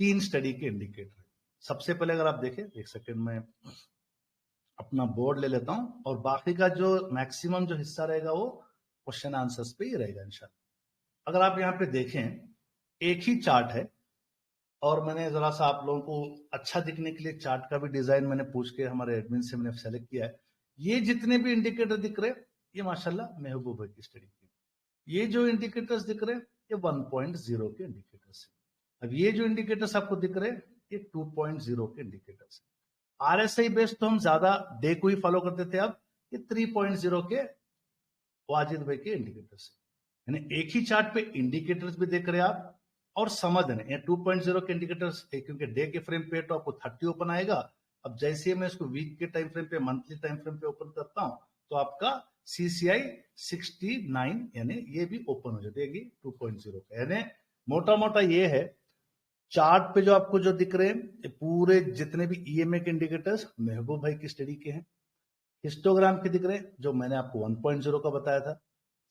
3 स्टडी के इंडिकेटर। सबसे पहले अगर आप देखें, एक सेकेंड में अपना बोर्ड ले लेता हूं, और बाकी का जो मैक्सिमम जो हिस्सा रहेगा वो क्वेश्चन आंसर्स पे ही रहेगा इंशाल्लाह। अगर आप यहाँ पे देखें, एक ही चार्ट है, और मैंने जरा सा आप लोगों को अच्छा दिखने के लिए चार्ट का भी डिजाइन मैंने पूछ के हमारे एडमिन से मैंने सेलेक्ट किया है। ये जितने भी इंडिकेटर दिख रहे ये माशाल्लाह महबूब भाई की स्टडी की। ये जो इंडिकेटर्स दिख रहे ये 1.0 के इंडिकेटर्स है। अब ये जो इंडिकेटर्स आपको दिख रहे ये 2.0 के इंडिकेटर्स है। RSI बेस्ड तो हम ज्यादा डे को ही फॉलो करते थे, अब ये 3.0 के वाजिद भाई के इंडिकेटर्स है। यानी एक ही चार्ट पे इंडिकेटर्स भी देख रहे हैं आप और समझ रहे हैं। 2.0 के इंडिकेटर्स क्योंकि डे के फ्रेम पे तो आपको 30 ओपन आएगा। अब जैसे मैं इसको वीक के टाइम फ्रेम पे, मंथली टाइम फ्रेम पे ओपन करता हूं तो आपका CCI 69 यानी ये भी ओपन हो जाएगी 2.0 का। यानी मोटा मोटा ये है चार्ट पे जो आपको जो दिख रहे हैं ये पूरे जितने भी EMA के इंडिकेटर्स महबूब भाई की स्टडी के हैं। हिस्टोग्राम के दिख रहे हैं जो मैंने आपको 1.0 का बताया था।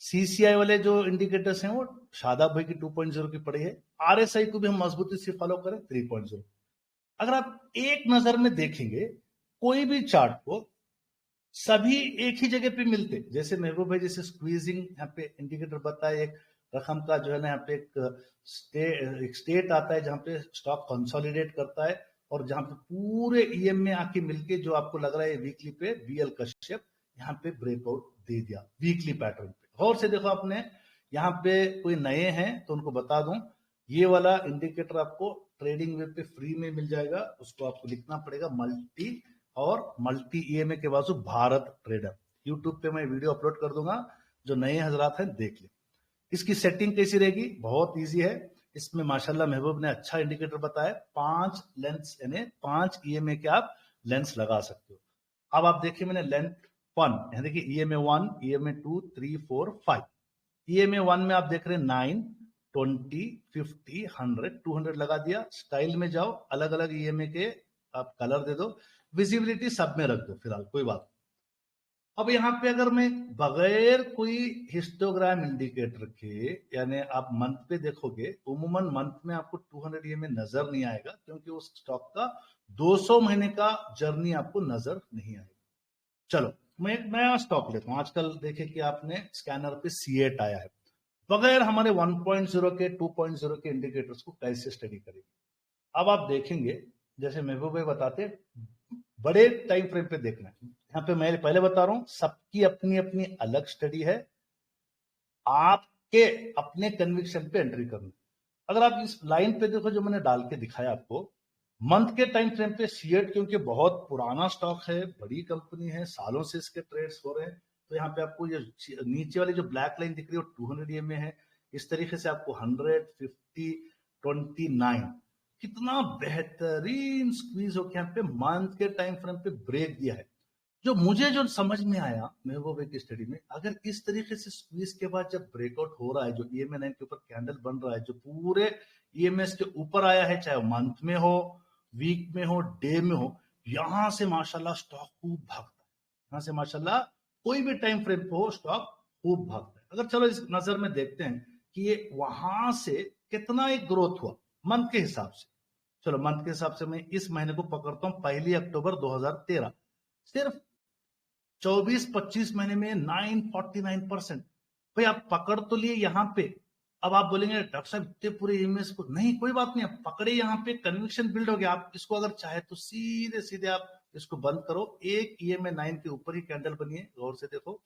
CCI वाले जो इंडिकेटर्स हैं वो शादाब भाई की 2.0 की पड़ी है। RSI को भी हम मजबूती से फॉलो करें 3.0। अगर आप एक नजर में देखेंगे कोई भी चार्ट को, सभी एक ही जगह पे मिलते, जैसे महबूब भाई जैसे स्क्वीजिंग यहाँ पे इंडिकेटर बताया, एक रकम का जो है ना यहाँ पे एक स्टेट आता है जहां पे स्टॉक कंसोलिडेट करता है, और जहां पे पूरे ईएम में आके मिलके जो आपको लग रहा है वीकली पे बीएल कश्यप यहाँ पे ब्रेकआउट दे दिया वीकली पैटर्न पे। गौर से देखो आपने, यहाँ पे कोई नए हैं तो उनको बता दूं, ये वाला इंडिकेटर आपको ट्रेडिंग वे पे फ्री में मिल जाएगा। उसको आपको लिखना पड़ेगा मल्टी और मल्टी ईएमए के बाजू भारत ट्रेडर। यूट्यूब पे मैं वीडियो अपलोड कर दूंगा, जो नए हजरात हैं देख ले। इसकी सेटिंग कैसी रहेगी, बहुत इजी है। इसमें माशाल्लाह महबूब ने अच्छा इंडिकेटर बताया, 5 लेंस यानी 5 ईएमए के आप लेंस लगा सकते हो। अब आप देखिए मैंने लेंथ 1 यहाँ देखिए ईएमए 1, ईएमए 2, 3, 4, 5। ईएमए 1 में आप देख रहे हैं 9, 20, 50, 100, 200 लगा दिया। स्टाइल में जाओ, अलग अलग ईएमए के आप कलर दे दो, विजिबिलिटी सब में रख दो फिलहाल, कोई बात। अब यहाँ पे अगर मैं बगैर कोई हिस्टोग्राम इंडिकेटर के यानी आप मंथ पे देखोगे, उमूमन मंथ में आपको 200 ईएमए नजर नहीं आएगा, क्योंकि उस स्टॉक का 200 महीने का जर्नी आपको नजर नहीं आएगा। चलो मैं एक नया स्टॉक लेता हूं। आजकल देखे कि आपने स्कैनर पे C8 आया है, बगैर हमारे 1.0 के 2.0 के इंडिकेटर्स को कैसे स्टडी करेंगे। अब आप देखेंगे, जैसे महबूब भाई बताते, बड़े टाइम फ्रेम पे देखना है। यहाँ पे मैं पहले बता रहा हूं, सबकी अपनी अपनी अलग स्टडी है, आपके अपने कन्विक्शन पे एंट्री करना। अगर आप इस लाइन पे देखो जो मैंने डाल के दिखाया आपको, मंथ के टाइम फ्रेम पे C8 क्योंकि बहुत पुराना स्टॉक है, बड़ी कंपनी है, सालों से इसके ट्रेड्स हो रहे हैं, तो यहाँ पे आपको ये नीचे वाली जो ब्लैक लाइन दिख रही है वो 200 ईएमए है। इस तरीके से आपको 100, 50, 29 कितना बेहतरीन स्क्वीज होकर यहाँ पे मंथ के टाइम फ्रेम पे ब्रेक दिया है। जो समझ में आया महबूब की स्टडी में, अगर इस तरीके से स्क्वीज के बाद जब ब्रेकआउट हो रहा है, जो ईएमए 9 के ऊपर कैंडल बन रहा है, जो पूरे ईएमएस के ऊपर आया है, चाहे मंथ में हो, वीक में हो, डे में हो, यहां से माशाल्लाह स्टॉक खूब भागता है। यहां से माशाल्लाह कोई भी टाइम फ्रेम पे हो स्टॉक खूब भागता है। अगर चलो इस नजर में देखते हैं कि ये वहां से कितना एक ग्रोथ हुआ मंथ के हिसाब से। चलो मंथ के हिसाब से मैं इस महीने को पकड़ता हूं, 1 अक्टूबर 2013, सिर्फ 24-25 महीने में 949%। भाई आप पकड़ तो लिए यहाँ पे। अब आप बोलेंगे डॉक्टर साहब इतने पूरे ईएमएस को, नहीं कोई बात नहीं, आप पकड़े, यहाँ पे कन्विक्शन बिल्ड हो गया। आप इसको अगर चाहे तो सीधे सीधे आप इसको बंद करो, एक ईएमए 9 के ऊपर ही कैंडल बनी है, गौर से देखो।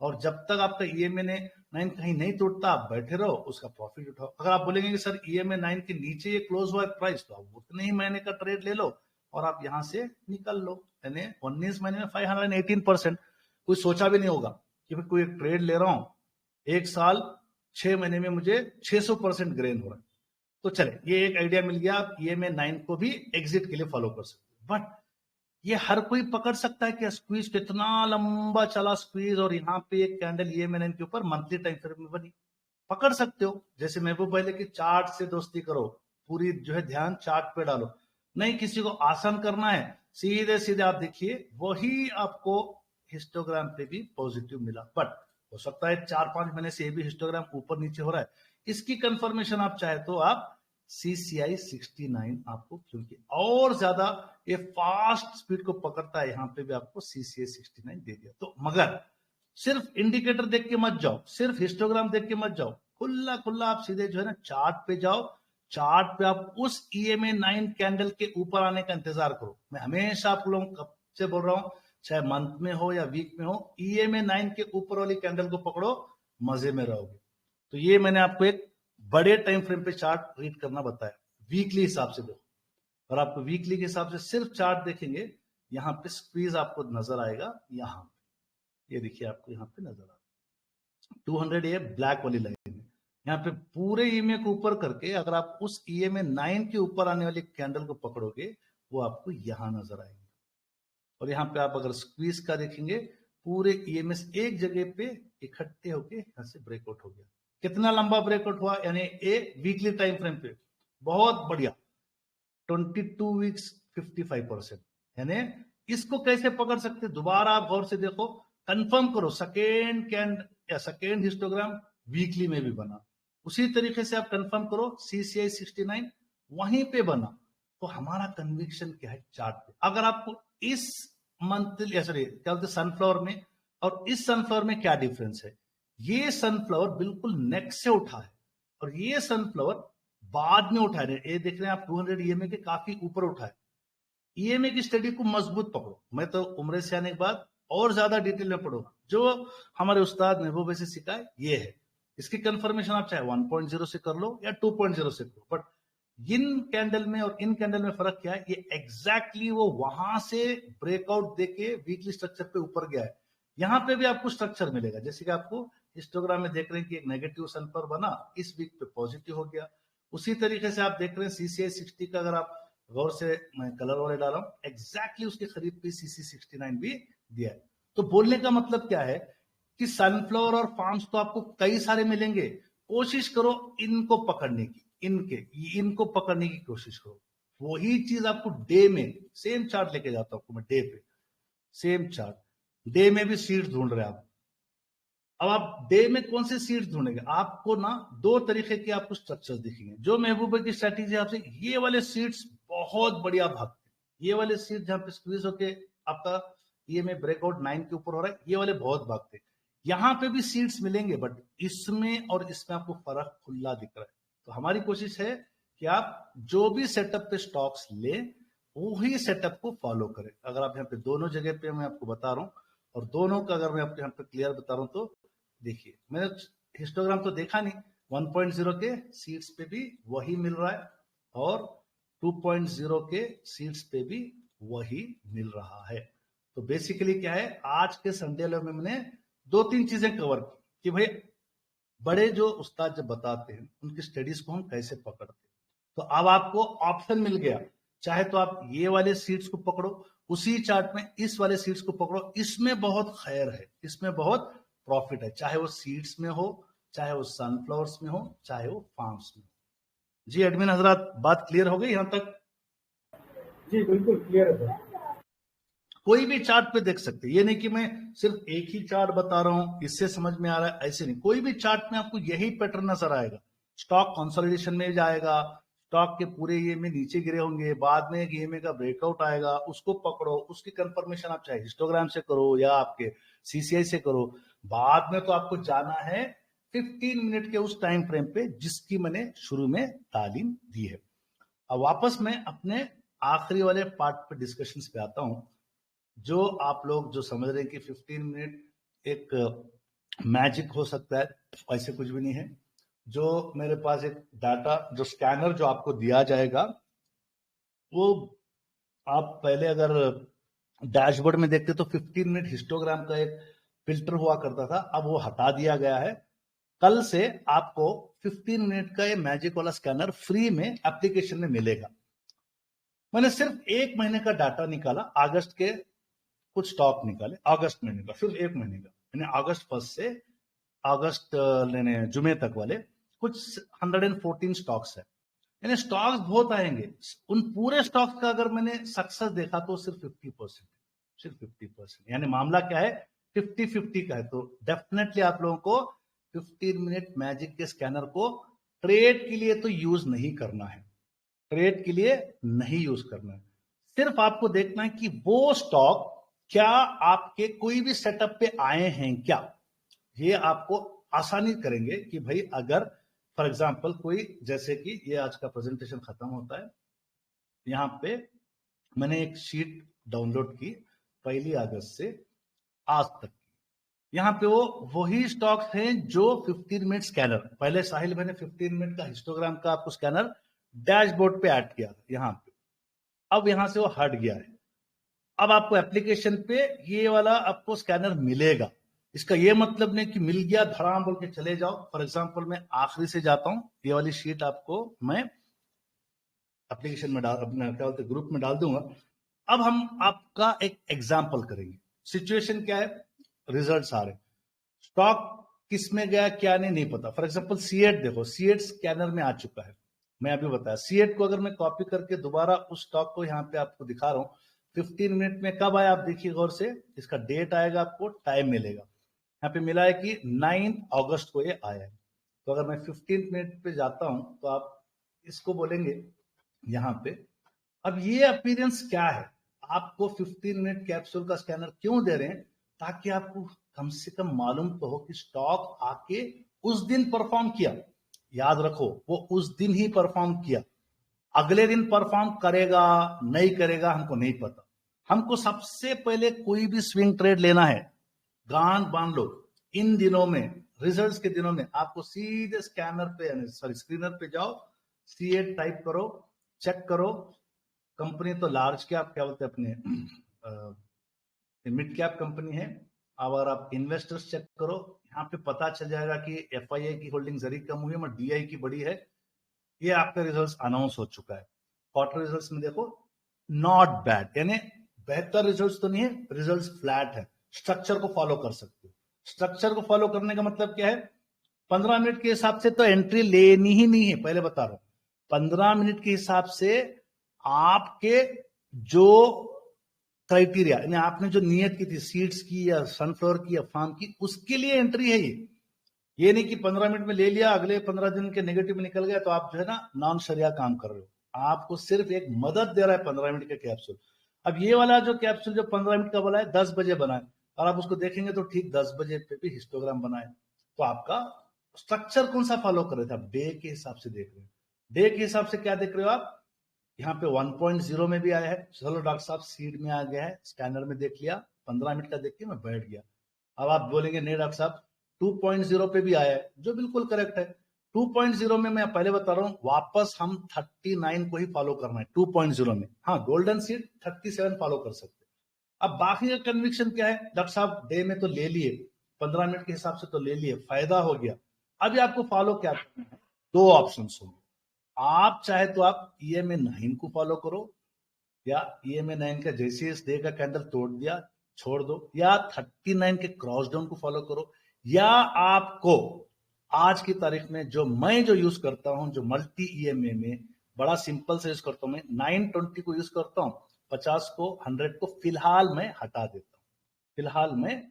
और जब तक आपका ईएमए 9 कहीं नहीं टूटता, आप बैठे रहो, उसका प्रॉफिट उठाओ। अगर आप बोलेंगे कि सर ईएमए 9 के नीचे ये क्लोज हुआ है प्राइस, तो आप उतने ही महीने का ट्रेड ले लो और आप यहां से निकल लो। यानी 19 महीने में 518%। कोई सोचा भी नहीं होगा कि भाई कोई एक ट्रेड ले रहा हूं, एक साल 6 महीने में मुझे 600% ग्रेन हो रहा है। तो चले, ये एक आइडिया मिल गया, आप ईएमए 9 को भी एग्जिट के लिए फॉलो कर सकते। बट ये हर कोई पकड़ सकता है कि स्क्वीज कितना लंबा चला स्क्वीज, और यहाँ पे एक कैंडल ईएमए 9 के ऊपर मंथली टाइम फ्रेम में बनी, पकड़ सकते हो। जैसे महबूब पहले कि चार्ट से दोस्ती करो, पूरी जो है ध्यान चार्ट पे डालो। नहीं किसी को आसान करना है, सीधे सीधे आप देखिए, वही आपको हिस्टोग्राम पे भी पॉजिटिव मिला। बट हो सकता है 4-5 महीने से ये भी हिस्टोग्राम ऊपर नीचे हो रहा है। इसकी कंफर्मेशन आप चाहे तो आप CCI 69 आपको, क्योंकि और ज्यादा ये फास्ट स्पीड को पकड़ता है, यहाँ पे भी आपको CCI 69 दे दिया। तो मगर सिर्फ इंडिकेटर देख के मत जाओ, सिर्फ हिस्टोग्राम देख के मत जाओ, खुला खुला आप सीधे जो है ना चार्ट पे जाओ। चार्ट पे आप उस ईएमए 9 कैंडल के ऊपर आने का इंतजार करो। मैं हमेशा आप लोगों कब से बोल रहा हूं, चाहे मंथ में हो या वीक में हो, ईएमए 9 के ऊपर वाली कैंडल को पकड़ो, मजे में रहोगे। तो ये मैंने आपको एक बड़े टाइम फ्रेम पे चार्ट रीड करना बताया, वीकली हिसाब से देखो। और आपको वीकली के हिसाब से सिर्फ चार्ट देखेंगे, यहाँ पे स्क्वीज आपको नजर आएगा। यहाँ पे ये देखिए, आपको यहाँ पे नजर आएगा 200 ये ब्लैक वाली लाइन है। यहाँ पे पूरे ईएमए को ऊपर करके अगर आप उस ईएमए 9 के ऊपर आने वाली कैंडल को पकड़ोगे, वो आपको यहां नजर आएंगे। और यहाँ पे आप अगर स्क्वीज का देखेंगे, पूरे ईएमएस एक जगह पे इकट्ठे होके यहाँ से ब्रेकआउट हो गया। कितना लंबा ब्रेकआउट हुआ, यानी ए वीकली टाइम फ्रेम पे बहुत बढ़िया 22 वीक्स 55%। यानी इसको कैसे पकड़ सकते, दोबारा आप गौर से देखो, कंफर्म करो, सेकेंड कैंड या सेकेंड हिस्टोग्राम वीकली में भी बना, उसी तरीके से आप कंफर्म करो CCI 69 वहीं पे बना। तो हमारा कन्विक्शन क्या है चार्ट पे। अगर आपको इस मंथ सॉरी क्या बोलते सनफ्लावर में और इस सनफ्लावर में क्या डिफरेंस है, ये सनफ्लावर बिल्कुल नेक से उठा है और ये सनफ्लावर बाद में उठा है। ये देख रहे हैं आप 200 ईएमए के काफी ऊपर उठा है। ईएमए की स्टडी को मजबूत पकड़ो। मैं तो उम्र से आने के बाद और ज्यादा डिटेल में पढ़ूंगा, जो हमारे उस्ताद महबूब से सिखाए ये है। इसकी कंफर्मेशन आप चाहे 1.0 से कर लो या 2.0 से करो, बट इन कैंडल में और इन कैंडल में फर्क क्या है, ये एग्जैक्टली वो वहां से ब्रेकआउट देके वीकली स्ट्रक्चर पे ऊपर गया है। यहाँ पे भी आपको स्ट्रक्चर मिलेगा, जैसे कि आपको हिस्टोग्राम में देख रहे हैं कि एक नेगेटिव सन पर बना, इस वीक पे पॉजिटिव हो गया। उसी तरीके से आप देख रहे हैं सीसीआई 60 का, अगर आप गौर से, मैं कलर वाले डाला हूं, एग्जैक्टली उसके करीब पे सीसी 69 भी दिया है। तो बोलने का मतलब क्या है कि सनफ्लावर और फार्म्स तो आपको कई सारे मिलेंगे, कोशिश करो इनको पकड़ने की, इनको पकड़ने की कोशिश करो। वही चीज आपको डे में, सेम चार्ट लेके जाता हूं आपको मैं डे पे, सेम चार्ट, डे में भी सीड्स ढूंढ रहे हैं आप। अब आप डे में कौन से सीड्स ढूंढेंगे, आपको ना दो तरीके के आपको स्ट्रक्चर्स दिखेंगे। जो महबूबा की स्ट्रैटेजी आपसे, ये वाले सीड्स बहुत बढ़िया भागते हैं, ये वाले सीड्स जहां पे स्क्वीज होके आपका ये में ब्रेकआउट 9 के ऊपर हो रहा है, ये वाले बहुत भागते हैं। यहां पे भी सीड्स मिलेंगे, बट इसमें और इसमें आपको फर्क खुला दिख रहा है। तो हमारी कोशिश है कि आप जो भी सेटअप पे स्टॉक्स ले, वही सेटअप को फॉलो करें। अगर आप यहाँ पे दोनों जगह पे मैं आपको बता रहा हूँ, और दोनों का अगर मैं आपको यहाँ पे क्लियर बता रहा हूँ, तो देखिए मैंने हिस्टोग्राम तो देखा नहीं, 1.0 के सीट्स पे भी वही मिल रहा है और 2.0 के सीट्स पे भी वही मिल रहा है। तो बेसिकली क्या है, आज के संडे में मैंने 2-3 चीजें कवर की कि भाई बड़े जो उस्ताद जब बताते हैं उनकी स्टडीज को हम कैसे पकड़ते हैं। तो अब आपको ऑप्शन मिल गया, चाहे तो आप ये वाले सीट्स को पकड़ो, उसी चार्ट में इस वाले सीट्स को पकड़ो, इसमें बहुत खैर है, इसमें बहुत प्रॉफिट है, चाहे वो सीड्स में हो, चाहे वो सनफ्लावर्स में हो, चाहे वो फार्म्स में हो। जी एडमिन हजरात, बात क्लियर हो गई यहां तक? जी बिल्कुल क्लियर है सर। कोई भी चार्ट पे देख सकते हैं, ये नहीं कि मैं सिर्फ एक ही चार्ट बता रहा हूं इससे समझ में आ रहा है, ऐसे नहीं। कोई भी चार्ट में आपको यही पैटर्न नजर आएगा। स्टॉक कंसोलिडेशन में जाएगा, स्टॉक के पूरे ये में नीचे गिरे होंगे, बाद में ईएमए का ब्रेकआउट आएगा, उसको पकड़ो, उसकी कंफर्मेशन आप चाहे हिस्टोग्राम से करो या आपके सीसीआई से करो। बाद में तो आपको जाना है 15 मिनट के उस टाइम फ्रेम पे जिसकी मैंने शुरू में तालीम दी है। अब वापस मैं अपने आखिरी वाले पार्ट पे डिस्कशंस पे आता हूं। जो आप लोग जो समझ रहे हैं कि 15 मिनट एक मैजिक हो सकता है, ऐसे कुछ भी नहीं है। जो मेरे पास एक डाटा, जो स्कैनर जो आपको दिया जाएगा, वो आप पहले अगर डैशबोर्ड में देखते तो 15 मिनट हिस्टोग्राम का एक फिल्टर हुआ करता था, अब वो हटा दिया गया है। कल से आपको 15 मिनट का ये मैजिक वाला स्कैनर फ्री में एप्लीकेशन में मिलेगा। मैंने सिर्फ 1 महीने का डाटा निकाला, अगस्त के कुछ स्टॉक निकाले, अगस्त महीने का, सिर्फ 1 महीने का, यानी अगस्त 1 से अगस्त लेने जुमे तक वाले कुछ 114 स्टॉक्स है। यानी स्टॉक्स बहुत आएंगे। उन पूरे स्टॉक्स का अगर मैंने सक्सेस देखा तो सिर्फ 50%, सिर्फ 50%, यानी मामला क्या है, 50-50 का है। तो डेफिनेटली आप लोगों को 15 मिनट मैजिक के स्कैनर को ट्रेड के लिए तो यूज नहीं करना है, ट्रेड के लिए नहीं यूज करना है। सिर्फ आपको देखना है कि वो स्टॉक क्या आपके कोई भी सेटअप पे आए हैं क्या। ये आपको आसानी करेंगे कि भाई अगर फॉर एग्जांपल कोई, जैसे कि ये आज का प्रेजेंटेशन खत्म होता है, यहां पे मैंने एक शीट डाउनलोड की 1 अगस्त से आज तक की। यहां पे वो वही स्टॉक्स हैं जो 15 मिनट स्कैनर, पहले साहिल मैंने 15 मिनट का हिस्टोग्राम का आपको स्कैनर डैशबोर्ड पे ऐड किया था यहां पे, अब यहां से वो हट गया है। अब आपको एप्लीकेशन पे ये वाला आपको स्कैनर मिलेगा। इसका ये मतलब नहीं कि मिल गया धड़ाम बोल के चले जाओ। फॉर एग्जांपल मैं आखिरी से जाता हूं, ये वाली शीट आपको मैं एप्लीकेशन में डाल, अपने क्या बोलते ग्रुप में डाल दूंगा। अब हम आपका एक एग्जांपल करेंगे। सिचुएशन क्या है, रिजल्ट्स आ रहे, स्टॉक किस में गया क्या नहीं पता। फॉर एग्जांपल सीएट देखो, सीएट स्कैनर में आ चुका है, मैं अभी बताया। सीएट को अगर मैं कॉपी करके दोबारा उस स्टॉक को यहाँ पे आपको दिखा रहा हूँ, 15 मिनट में कब आया आप देखिए गौर से, इसका डेट आएगा, आपको टाइम मिलेगा। यहाँ पे मिला है कि 9 अगस्त को ये आया है। तो अगर मैं 15 मिनट पे जाता हूं तो आप इसको बोलेंगे यहाँ पे। अब ये अपीयरेंस क्या है, आपको 15 मिनट कैप्सूल का स्कैनर क्यों दे रहे हैं, ताकि आपको कम से कम मालूम तो हो कि स्टॉक आके उस दिन परफॉर्म किया। याद रखो, वो उस दिन ही परफॉर्म किया, अगले दिन परफॉर्म करेगा नहीं करेगा हमको नहीं पता। हमको सबसे पहले कोई भी स्विंग ट्रेड लेना है, गांठ बांध लो, इन दिनों में रिजल्ट्स के दिनों में आपको सीधे स्क्रीनर पे जाओ, C8 टाइप करो, चेक करो, कंपनी तो लार्ज कैप क्या बोलते हैं अपने मिड कैप कंपनी है। अगर आप इन्वेस्टर्स चेक करो, यहाँ पे पता चल जाएगा कि FII की होल्डिंग जरी कम हुई है मगर DI की बड़ी है। ये आपका रिजल्ट्स अनाउंस हो चुका है। क्वार्टर रिजल्ट्स में देखो नॉट बैड, यानी बेहतर रिजल्ट्स तो नहीं है, रिजल्ट्स फ्लैट है। स्ट्रक्चर को फॉलो कर सकते हो। स्ट्रक्चर को फॉलो करने का मतलब क्या है, 15 मिनट के हिसाब से तो एंट्री लेनी ही नहीं है, पहले बता रहा हूं। 15 मिनट के हिसाब से आपके जो क्राइटेरिया, यानी आपने जो नियत की थी सीड्स की या सनफ्लावर की या फार्म की, उसके लिए एंट्री है ये नहीं कि 15 मिनट में ले लिया, अगले 15 दिन के नेगेटिव में निकल गया तो आप जो है ना नॉन शरिया काम कर रहे हो। आपको सिर्फ एक मदद दे रहा है 15 मिनट का कैप्सूल। अब ये वाला जो कैप्सूल जो 15 मिनट का बोला है 10 बजे बनाए, और आप उसको देखेंगे तो ठीक 10 बजे पे भी हिस्टोग्राम बनाए। तो आपका स्ट्रक्चर कौन सा फॉलो कर रहे थे, आप डे के हिसाब से देख रहे हो। डे के हिसाब से क्या देख रहे हो आप, यहाँ पे 1.0 में भी आया है, चलो डॉक्टर साहब सीड में आ गया है, स्कैनर में देख लिया, 15 मिनट का देख के मैं बैठ गया। अब आप बोलेंगे नहीं डॉक्टर साहब 2.0 पे भी आया है, जो बिल्कुल करेक्ट है। 2.0 में मैं पहले बता रहा हूं, वापस हम 39 को ही फॉलो करना है 2.0 में। हाँ, गोल्डन सीड 37 फॉलो कर सकते। अब बाकी का कन्विक्शन क्या है, डॉक्टर साहब डे में तो ले लिए, 15 मिनट के हिसाब से तो ले लिए, फायदा हो गया। अभी आपको फॉलो क्या करना है, दो ऑप्शन होंगे। आप चाहे तो आप EMA 9 को फॉलो करो, या EMA 9 का जैसे इस डे का कैंडल तोड़ दिया छोड़ दो, या 39 के क्रॉस डाउन को फॉलो करो, या आपको आज की तारीख में जो मैं यूज करता हूं, जो मल्टी EMA में बड़ा सिंपल से यूज करता हूं, मैं 920 को यूज करता हूं, 50 को 100 को फिलहाल मैं हटा देता हूं, फिलहाल मैं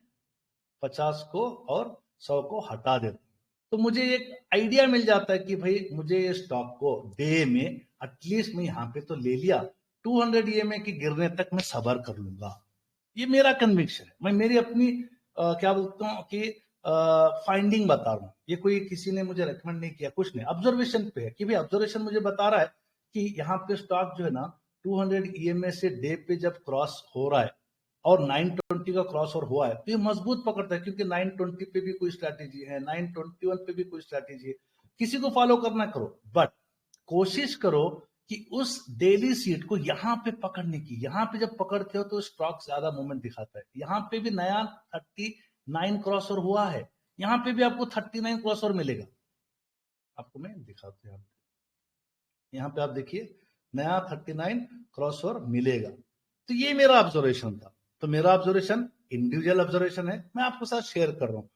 50 को और 100 को हटा देता हूं। तो मुझे एक आइडिया मिल जाता है कि भाई मुझे ये स्टॉक को डे में एटलीस्ट मैं यहाँ पे तो ले लिया, 200 EMA की गिरने तक मैं सबर कर लूंगा। ये मेरा कन्विक्शन है, मैं मेरी अपनी क्या बोलता हूँ कि फाइंडिंग बता रहा हूँ। ये कोई किसी ने मुझे रेकमेंड नहीं किया, कुछ नहीं, ऑब्जर्वेशन पे है कि भाई ऑब्जर्वेशन मुझे बता रहा है कि यहाँ पे स्टॉक जो है ना 200 EMA से डे पे जब क्रॉस हो रहा है और 920 का क्रॉस ओवर हुआ है तो ये मजबूत पकड़ता है, क्योंकि 920 पे भी कोई स्ट्रैटेजी है, 921 पे भी कोई स्ट्रैटेजी है। किसी को फॉलो करना करो, बट कोशिश करो कि उस डेली सीट को यहाँ पे पकड़ने की। यहाँ पे जब पकड़ते हो तो स्टॉक ज्यादा मूवमेंट दिखाता है। यहाँ पे भी नया 39 क्रॉस ओवर हुआ है, यहाँ पे भी आपको 39 क्रॉस ओवर मिलेगा। आपको मैं दिखाते हैं, यहाँ पे आप देखिए नया 39 क्रॉस ओवर मिलेगा। तो ये मेरा ऑब्जर्वेशन था। तो मेरा ऑब्जर्वेशन इंडिविजुअल ऑब्जर्वेशन है, मैं आपके साथ शेयर कर रहा हूं।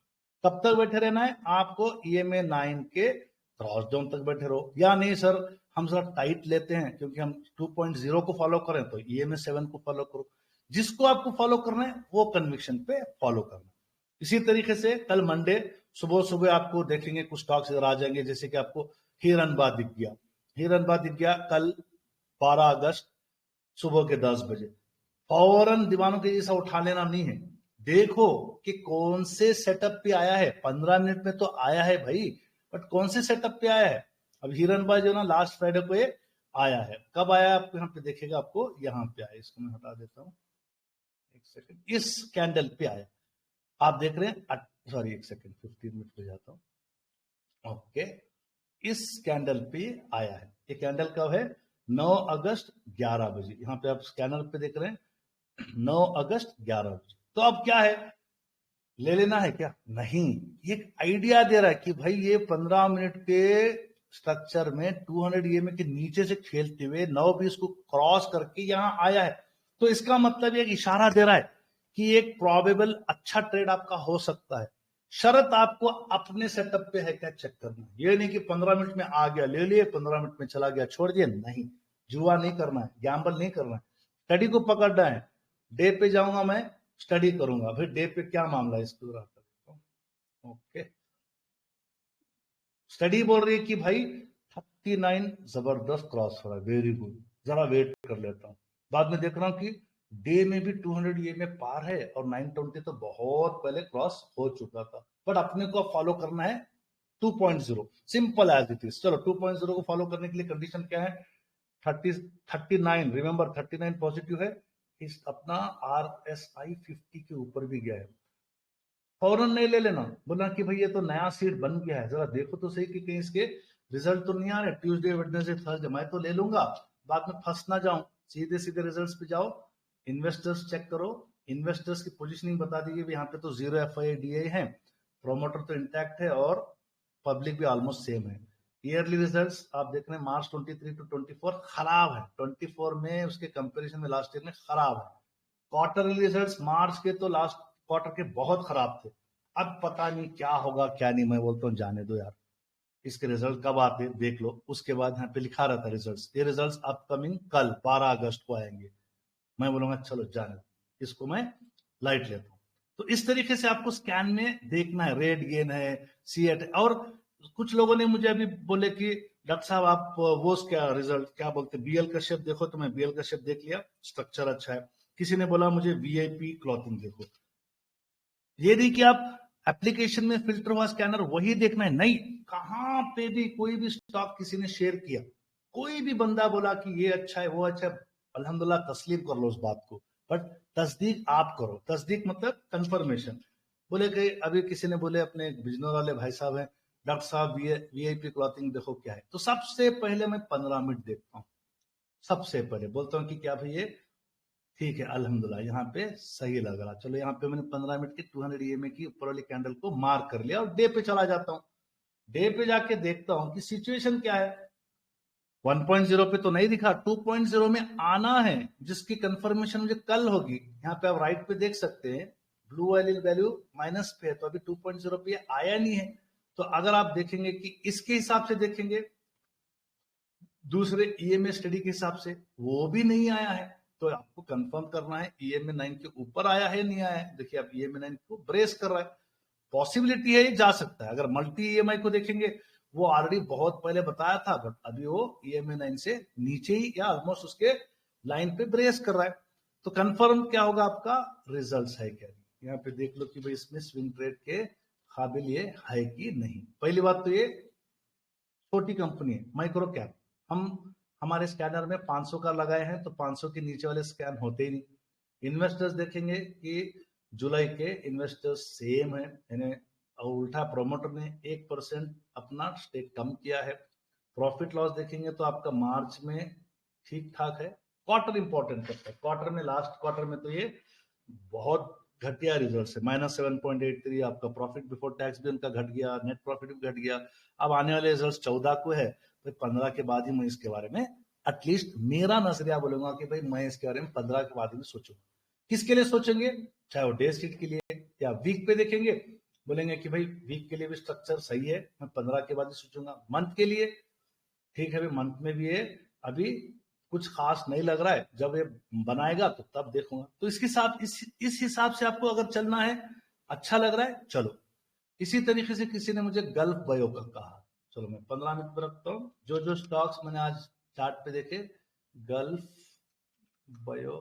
कब तक बैठे रहना है आपको, EMA 9 के क्रॉस डाउन तक बैठे रहो। या नहीं सर हम जरा टाइट लेते हैं क्योंकि हम 2.0 को फॉलो करें तो EMA 7 को फॉलो करो। जिसको आपको फॉलो करना है वो कन्विक्शन पे फॉलो करना। इसी तरीके से कल मंडे सुबह सुबह आपको देखेंगे कुछ स्टॉक्स इधर आ जाएंगे, जैसे कि आपको हिरनबा दिख गया, हिरनबा दिख गया कल 12 अगस्त सुबह के 10 बजे। फौरन दीवानों के जैसा उठा लेना नहीं है, देखो कि कौन से सेटअप पे आया है। 15 मिनट में तो आया है भाई, बट कौन से सेटअप पे आया है। अब हिरनबा जो ना लास्ट फ्राइडे को ये आया है, कब आया आपको यहाँ पे देखेगा, आपको यहाँ पे आया, इसको मैं हटा देता हूँ एक सेकंड, इस कैंडल पे आया आप देख रहे हैं, सॉरी एक सेकंड 15 मिनट पे जाता हूँ, ओके, इस कैंडल पे आया है। ये कैंडल कब है, 9 अगस्त 11 बजे। यहाँ पे आप स्कैनर पे देख रहे हैं 9 अगस्त 11 बजे। तो अब क्या है, ले लेना है क्या, नहीं, ये आइडिया दे रहा है कि भाई ये 15 मिनट के स्ट्रक्चर में 200 EMA के नीचे से खेलते हुए 9:20 को क्रॉस करके यहाँ आया है। तो इसका मतलब एक इशारा दे रहा है कि एक प्रोबेबल अच्छा ट्रेड आपका हो सकता है। शर्त आपको अपने सेटअप पे है क्या चेक करना, ये नहीं कि 15 मिनट में आ गया ले लिए, 15 मिनट में चला गया छोड़ दिया, नहीं, जुआ नहीं करना है, गैम्बल नहीं करना है, स्टडी को पकड़ना है। डे पे जाऊंगा मैं, स्टडी करूंगा, फिर डे पे क्या मामला है इसको ओके। स्टडी बोल रही है कि भाई 39 जबरदस्त क्रॉस हो रहा है, वेरी गुड, जरा वेट कर लेता हूं। बाद में देख रहा हूं कि डे में भी 200 EMA पार है और 920 तो बहुत पहले क्रॉस हो चुका था। बट अपने को फॉलो करना है 2.0, सिंपल एज इट इज। चलो 2.0 को फॉलो करने के लिए कंडीशन क्या है, 39, रिमेंबर 39 पॉजिटिव है, इस अपना RSI 50 के ऊपर भी गया है। फौरन नहीं ले लेना, बोला कि भाई ये तो नया सीट बन गया है, जरा देखो तो सही कि कहीं इसके रिजल्ट तो नहीं आ रहे, ट्यूसडे वेडनेसडे थर्सडे मैं तो ले लूंगा, बाद में फंस ना जाऊं। सीधे सीधे रिजल्ट्स पे जाओ, इन्वेस्टर्स चेक करो, इन्वेस्टर्स की पोजीशनिंग बता दीजिए, यहाँ पे तो 0 FII है, प्रोमोटर तो इंटैक्ट है और पब्लिक भी ऑलमोस्ट सेम है। ईयरली रिजल्ट्स आप देख रहे हैं मार्च 23 to 24 खराब है, 24 में उसके कंपेरिजन में लास्ट ईयर में खराब है। क्वार्टरली रिजल्ट्स मार्च के तो लास्ट क्वार्टर के बहुत खराब थे, अब पता नहीं क्या होगा क्या नहीं, मैं बोलता हूँ जाने दो यार, इसके रिजल्ट कब आते देख लो। उसके बाद यहाँ पे लिखा रहता रिजल्ट्स, ये रिजल्ट्स अपकमिंग कल 12 अगस्त को आएंगे, मैं बोलूंगा चलो जाने दो, इसको मैं लाइट लेता हूँ। तो इस तरीके से आपको स्कैन में देखना है, रेट गेन है, सीएट। और कुछ लोगों ने मुझे अभी बोले कि डॉक्टर साहब आप वो क्या रिजल्ट क्या बोलते हैं बीएल का शेप देखो, तो मैं बीएल का शेप देख लिया, स्ट्रक्चर अच्छा है। किसी ने बोला मुझे वीआईपी क्लॉथिंग देखो, ये नहीं कि आप एप्लीकेशन में फिल्टर हुआ स्कैनर वही देखना है, नहीं, कहां पे भी कोई भी स्टॉक किसी ने शेयर किया, कोई भी बंदा बोला कि ये अच्छा है वो अच्छा है, अल्हम्दुलिल्लाह तस्लीम कर लो उस बात को, बट तस्दीक आप करो। तस्दीक मतलब कंफर्मेशन। बोले कि अभी किसी ने बोले अपने बिजनौर वाले भाई साहब हैं, डॉक्टर साहब वीआईपी क्लॉथिंग देखो क्या है, तो सबसे पहले मैं 15 मिनट देखता हूँ, सबसे पहले बोलता हूँ कि क्या भाई ये ठीक है, अल्हम्दुलिल्लाह यहाँ पे सही लग रहा, चलो यहाँ पे मैंने 15 मिनट की 200 EMA की ऊपर वाली कैंडल को मार्क कर लिया और डे पे चला जाता हूँ। डे पे जाके देखता हूँ कि सिचुएशन क्या है, 1.0 पे तो नहीं दिखा, 2.0 में आना है, जिसकी कंफर्मेशन मुझे कल होगी। यहाँ पे आप राइट पे देख सकते हैं ब्लू वाली वैल्यू माइनस पे है, तो अभी 2.0 पे आया नहीं है। तो अगर आप देखेंगे कि इसके हिसाब से देखेंगे, दूसरे EMA स्टडी के हिसाब से वो भी नहीं आया है, तो आपको कंफर्म करना है EMA 9 के ऊपर आया है नहीं आया है। देखिए आप EMA 9 को ब्रेस कर रहा है, पॉसिबिलिटी है ये जा सकता है। अगर मल्टी EMI को देखेंगे वो ऑलरेडी बहुत पहले बताया था, बट अभी वो EMA 9 से नीचे ही या ऑलमोस्ट उसके लाइन पे ब्रेस कर रहा है। तो कंफर्म क्या होगा आपका रिजल्ट है क्या, यहाँ पे देख लो कि भाई इसमें स्विंग ट्रेड के काबिल ये है कि नहीं। पहली बात तो ये छोटी कंपनी है, माइक्रो कैप, हम हमारे स्कैनर में 500 का लगाए हैं, तो 500 के नीचे वाले स्कैन होते ही नहीं। इन्वेस्टर्स देखेंगे कि जुलाई के इन्वेस्टर्स सेम है, यानी उल्टा प्रोमोटर ने 1% अपना स्टेक कम किया है। प्रॉफिट लॉस देखेंगे तो आपका मार्च में ठीक ठाक है। क्वार्टर इंपॉर्टेंट करता है, क्वार्टर में लास्ट क्वार्टर में तो ये बहुत घटिया रिजल्ट है, -7.83। आपका प्रॉफिट बिफोर टैक्स भी उनका घट गया, नेट प्रॉफिट भी घट गया। अब आने वाले रिजल्ट 14 को है, तो 15 के बाद ही मैं इसके बारे में एटलीस्ट मेरा नजरिया बोलूंगा कि भाई मैं इसके बारे में 15 के बाद ही सोचूंगा। किसके लिए सोचेंगे, चाहे वो डे स्ट्रीट के लिए या वीक पे देखेंगे, बोलेंगे कि भाई वीक के लिए भी स्ट्रक्चर सही है, मैं 15 के बाद ही सोचूंगा। मंथ के लिए ठीक है, मंथ में भी ये अभी कुछ खास नहीं लग रहा है, जब ये बनाएगा तो तब देखूंगा। तो इसके साथ इस हिसाब से आपको अगर चलना है, अच्छा लग रहा है चलो। इसी तरीके से किसी ने मुझे गल्फ बायो का कहा, चलो मैं 15 मिनट पर रखता हूँ। जो स्टॉक्स मैंने आज चार्ट पे देखे, गल्फ बायो,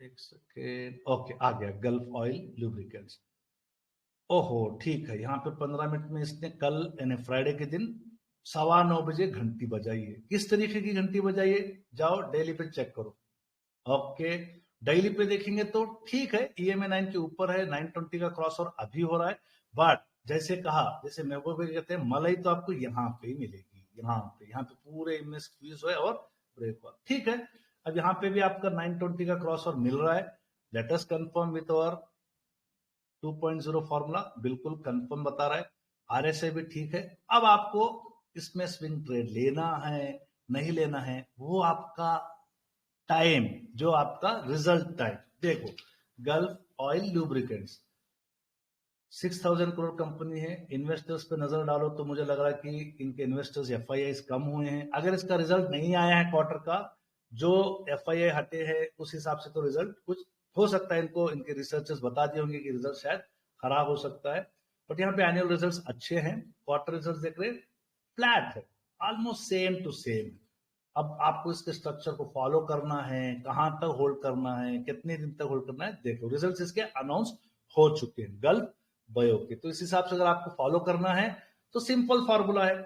एक सेकेंड, ओके आ गया, गल्फ ऑयल लुब्रिकेंट्स। ओहो ठीक है, यहाँ पे 15 मिनट में इसने कल यानी फ्राइडे के दिन 9:15 बजे घंटी बजाई है। किस तरीके की घंटी बजाई है, जाओ डेली पे चेक करो। ओके, डेली पे देखेंगे तो ठीक है, EMA 9 के ऊपर है, 920 का क्रॉस और अभी हो रहा है, बट जैसे कहा, जैसे महबूब भाई कहते हैं मलाई तो आपको यहाँ पे ही मिलेगी, यहाँ पे पूरे इनमें स्क्वीज है और ब्रेक हुआ, ठीक है। अब यहाँ पे भी आपका 920 का क्रॉस और मिल रहा है। Let us confirm with our 2.0 formula, बिल्कुल कंफर्म बता रहा है। RSI भी ठीक है। अब आपको इसमें स्विंग ट्रेड लेना है नहीं लेना है, वो आपका टाइम, जो आपका रिजल्ट टाइम। देखो gulf oil lubricants 6000 crore company है, इन्वेस्टर्स पे नजर डालो तो मुझे लग रहा है कि इनके इन्वेस्टर्स FIIs कम हुए हैं। अगर इसका रिजल्ट नहीं आया है क्वार्टर का, जो FII हटे हैं उस हिसाब से तो रिजल्ट कुछ हो सकता है, इनको इनके रिसर्चर्स बता दिए होंगे कि रिजल्ट शायद खराब हो सकता है, बट यहाँ पे एनुअल रिजल्ट्स अच्छे हैं। क्वार्टर रिजल्ट देख रहे फ्लैट है, ऑलमोस्ट सेम टू सेम। अब आपको इसके स्ट्रक्चर को फॉलो करना है, कहां तक होल्ड करना है, कितने दिन तक होल्ड करना है, देखो रिजल्ट्स इसके अनाउंस हो चुके हैं गल्फ बायो के। तो इस हिसाब से अगर आपको फॉलो करना है तो सिंपल फॉर्मूला है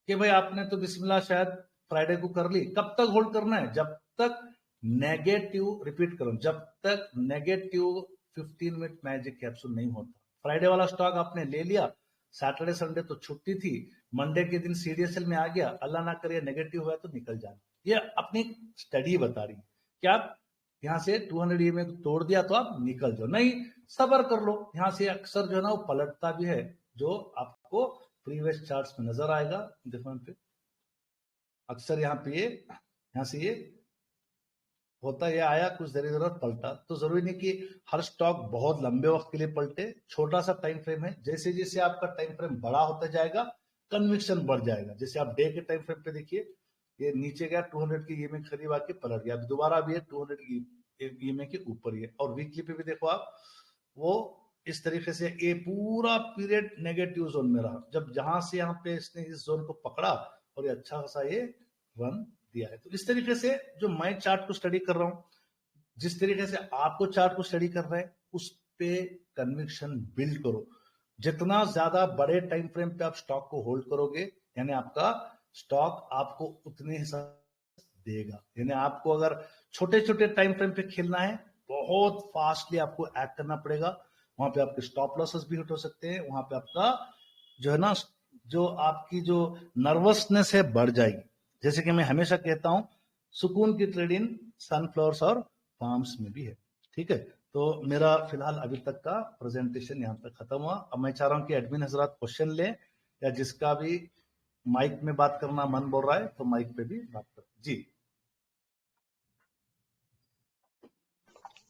कि भाई आपने तो बिस्मिल्लाह शायद फ्राइडे को कर ली, कब तक होल्ड करना है? जब तक नेगेटिव, रिपीट करो, जब तक नेगेटिव 15 मिनट मैजिक कैप्सूल नहीं होता। फ्राइडे वाला स्टॉक आपने ले लिया, सैटरडे संडे तो छुट्टी थी, मंडे के दिन सीडीएसएल में आ गया, अल्लाह ना करे नेगेटिव हुआ तो निकल जाना। ये अपनी स्टडी बता रही कि आप यहाँ से 200 ईएमए तोड़ दिया तो आप निकल जाओ, नहीं सबर कर लो। यहाँ से अक्सर जो है ना वो पलटता भी है, जो आपको प्रीवियस चार्ट्स में नजर आएगा। देखो पे अक्सर यहाँ पे यहाँ से ये होता, ये आया, कुछ देर जरूरत पलटा। तो जरूरी नहीं कि हर स्टॉक बहुत लंबे वक्त के लिए पलटे, छोटा सा टाइम फ्रेम है। जैसे जैसे आपका टाइम फ्रेम बड़ा होता जाएगा, कन्विक्शन बढ़ जाएगा। जैसे आप डे के टाइम फ्रेम पे देखिए, ये नीचे गया 200 की ईएमए करीब आके पलट गया, दोबारा भी है 200 की ईएमए के ऊपर ही है। और वीकली पे भी देखो आप, वो इस तरीके से ये पूरा पीरियड नेगेटिव जोन में रहा। जब जहां से यहाँ पे इसने इस जोन को पकड़ा और ये अच्छा खासा ये रन दिया है। तो इस तरीके से जो मैं चार्ट को स्टडी कर रहा हूं, जिस तरीके से आपको चार्ट को स्टडी कर रहे हैं, उस पे कन्विक्शन बिल्ड करो। जितना ज्यादा बड़े टाइम फ्रेम पे आप स्टॉक को होल्ड करोगे, यानी आपका स्टॉक आपको उतने हिसाब देगा। यानी आपको अगर छोटे छोटे टाइम फ्रेम पे खेलना है, बहुत फास्टली आपको एक्ट करना पड़ेगा। वहां पे आपके स्टॉप लॉसेस भी हिट हो सकते हैं, वहां पे आपका जो है ना, जो आपकी जो नर्वसनेस है बढ़ जाएगी। जैसे कि मैं हमेशा कहता हूं, सुकून की ट्रेडिंग सनफ्लावर्स और फार्म्स में भी है। ठीक है, तो मेरा फिलहाल अभी तक का प्रेजेंटेशन यहाँ तक खत्म हुआ। अब मैं चाह रहा हूँ कि एडमिन हजरात क्वेश्चन ले, या जिसका भी माइक में बात करना मन बोल रहा है तो माइक पे भी बात कर। जी,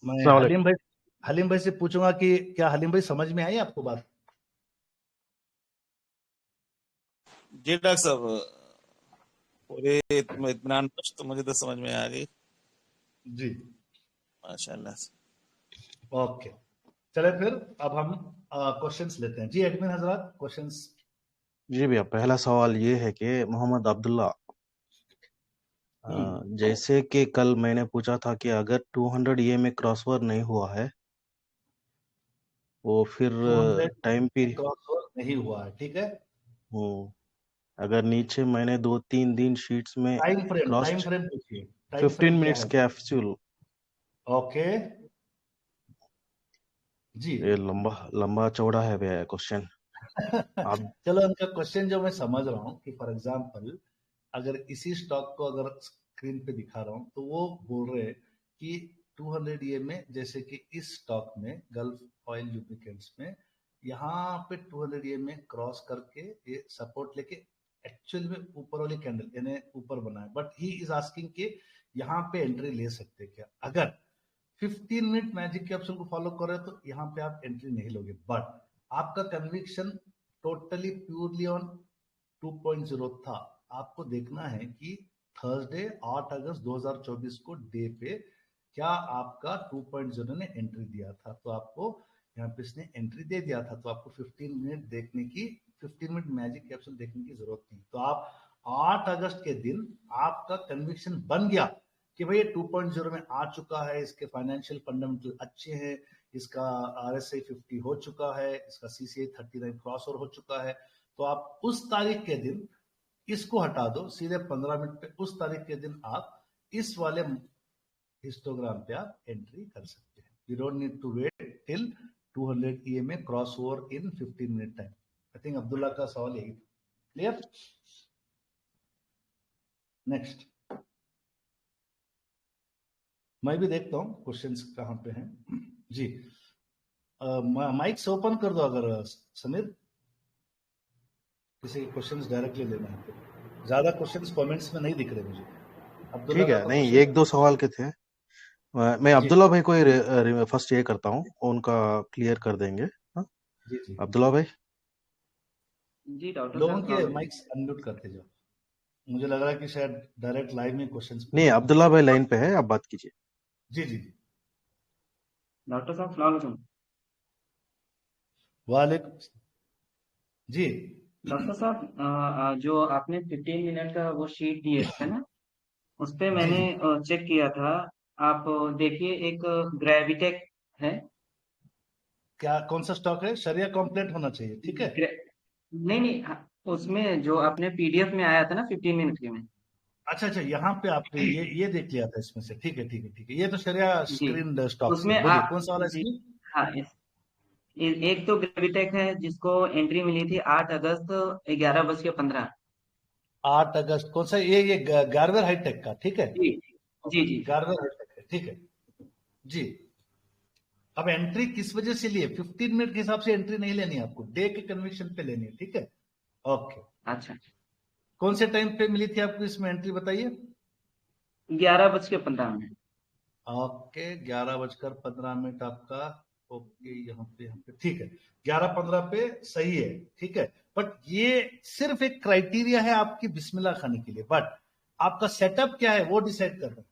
मैं हलीम भाई से पूछूंगा कि क्या हलीम भाई समझ में आई आपको बात? जी डॉक्टर साहब, पूरे इत्मीनान तो मुझे तो समझ में आ गई जी, माशाल्लाह। ओके, चले फिर अब हम क्वेश्चंस लेते हैं। जी एडमिन हजरात, क्वेश्चंस। जी भैया, पहला सवाल ये है कि मोहम्मद अब्दुल्ला, जैसे कि कल मैंने पूछा था कि अगर 200 ईएमए क्रॉसओवर नहीं हुआ है, वो फिर 200 टाइम पीरियड क्रॉसओवर नहीं हुआ है, ठीक है। अगर नीचे मैंने 2-3 दिन शीट्स में टाइम क्रॉस फ्रेम पूछिए, टाइम 15 फ्रेम क्या मिनट्स है? कैप्सूल, ओके जी। ये लंबा चौड़ा है भैया क्वेश्चन। आप चलो उनका क्वेश्चन जो मैं समझ रहा हूँ कि फॉर एग्जांपल अगर इसी स्टॉक को अगर स्क्रीन पे दिखा रहा हूँ, तो वो बोल रहे हैं कि 200 ईएमए, जैसे कि इस स्टॉक में गल्फ ऑयल लुब्रिकेंट्स में यहाँ पे 200 ईएमए क्रॉस करके ये सपोर्ट लेके एक्चुअल में ऊपर वाली कैंडल यानी ऊपर बना है। बट ही इज आस्किंग कि यहाँ पे एंट्री ले सकते क्या? अगर 15 मिनट मैजिक कैप्सूल को फॉलो कर रहे हो तो यहाँ पे आप एंट्री नहीं लोगे। बट आपका कन्विक्शन टोटली प्योरली ऑन 2.0 था। आपको देखना है कि थर्सडे 8 अगस्त 2024 को डे पे क्या आपका 2.0 ने एंट्री दिया था, तो आपको यहाँ पे इसने एंट्री दे दिया था, तो आपको 15 मिनट देखने की, 15 मिनट मैजिक कैप्सूल देखने की जरूरत नहीं। तो आप 8 अगस्त के दिन आपका कन्विक्शन बन गया कि भाई 2.0 में आ चुका है, इसके फाइनेंशियल फंडामेंटल अच्छे हैं, इसका RSI 50 हो चुका है, इसका CCI 39 क्रॉस ओवर हो चुका है। तो आप उस तारीख के दिन इसको हटा दो, सीधे 15 मिनट पे उस तारीख के दिन आप इस वाले हिस्टोग्राम पे आप एंट्री कर सकते हैं। You don't need to wait till 200 EMA cross over in 15 minute time. I think Abdullah का सवाल यही था। क्लियर? नेक्स्ट, मैं भी देखता हूँ क्वेश्चंस कहाँ पे हैं। जी, माइक से ओपन कर दो अगर समीर, किसी के क्वेश्चंस डायरेक्टली लेना है तो। ज्यादा क्वेश्चंस कमेंट्स में नहीं दिख रहे मुझे। अब्दुल्ला ठीक का है, तो नहीं क्वेश्चन 1-2 सवाल के थे। मैं जी अब्दुल्ला भाई को फर्स्ट ये करता हूँ, उनका क्लियर कर देंगे। हाँ, जी जी। अब्दुल्ला भाई, जी डॉक्टर लोगों साहब के माइक्स अनम्यूट करते जाओ। मुझे लग रहा है कि शायद डायरेक्ट लाइव में क्वेश्चंस नहीं पूछेंगे। अब्दुल्ला भाई लाइन पे है, आप बात कीजिए। जी जी जी। डॉक्टर साहब सलाम अलैकुम। वालेकुम जी। डॉक्टर साहब जो आपने 15 मिनट का वो शीट दिए थे ना, उस पे जी मैंने जी, चेक किया था। आप देखिए एक ग्रेविटेक है। क्या कौन सा स्टॉक है? शरिया कॉम्प्लेट होना चाहिए, ठीक है। नहीं नहीं, उसमें जो आपने PDF में आया था ना 15 मिनट के में, अच्छा अच्छा, यहाँ पे आपने ये देख लिया था इसमें से, ठीक है ठीक है ठीक है। ये तो शरिया जी स्क्रीन स्टॉक से, उसमें बोलिए आप कौन सा वाला जी स्कीम? हाँ एक तो ग्रेविटेक है जिसको एंट्री मिली थी 8 अगस्त 11:15। 8 अगस्त, कौन सा ये गार्वेर हाईटेक का, ठीक है। जी जी जी गार्वेर हाईटेक है, ठीक है जी। अब एंट्री किस वजह से लिए? 15 मिनट के हिसाब से एंट्री नहीं लेनी है आपको, डे के कन्विक्शन पे लेनी है, ठीक है। ओके, अच्छा कौन से टाइम पे मिली थी आपको इसमें एंट्री, बताइए। 11:15। ओके, 11:15 आपका। ओके, यहाँ पे ठीक है, 11:15 पे सही है, ठीक है। बट ये सिर्फ एक क्राइटेरिया है आपकी बिस्मिल्लाह खाने के लिए, बट आपका सेटअप क्या है वो डिसाइड कर रहे हैं।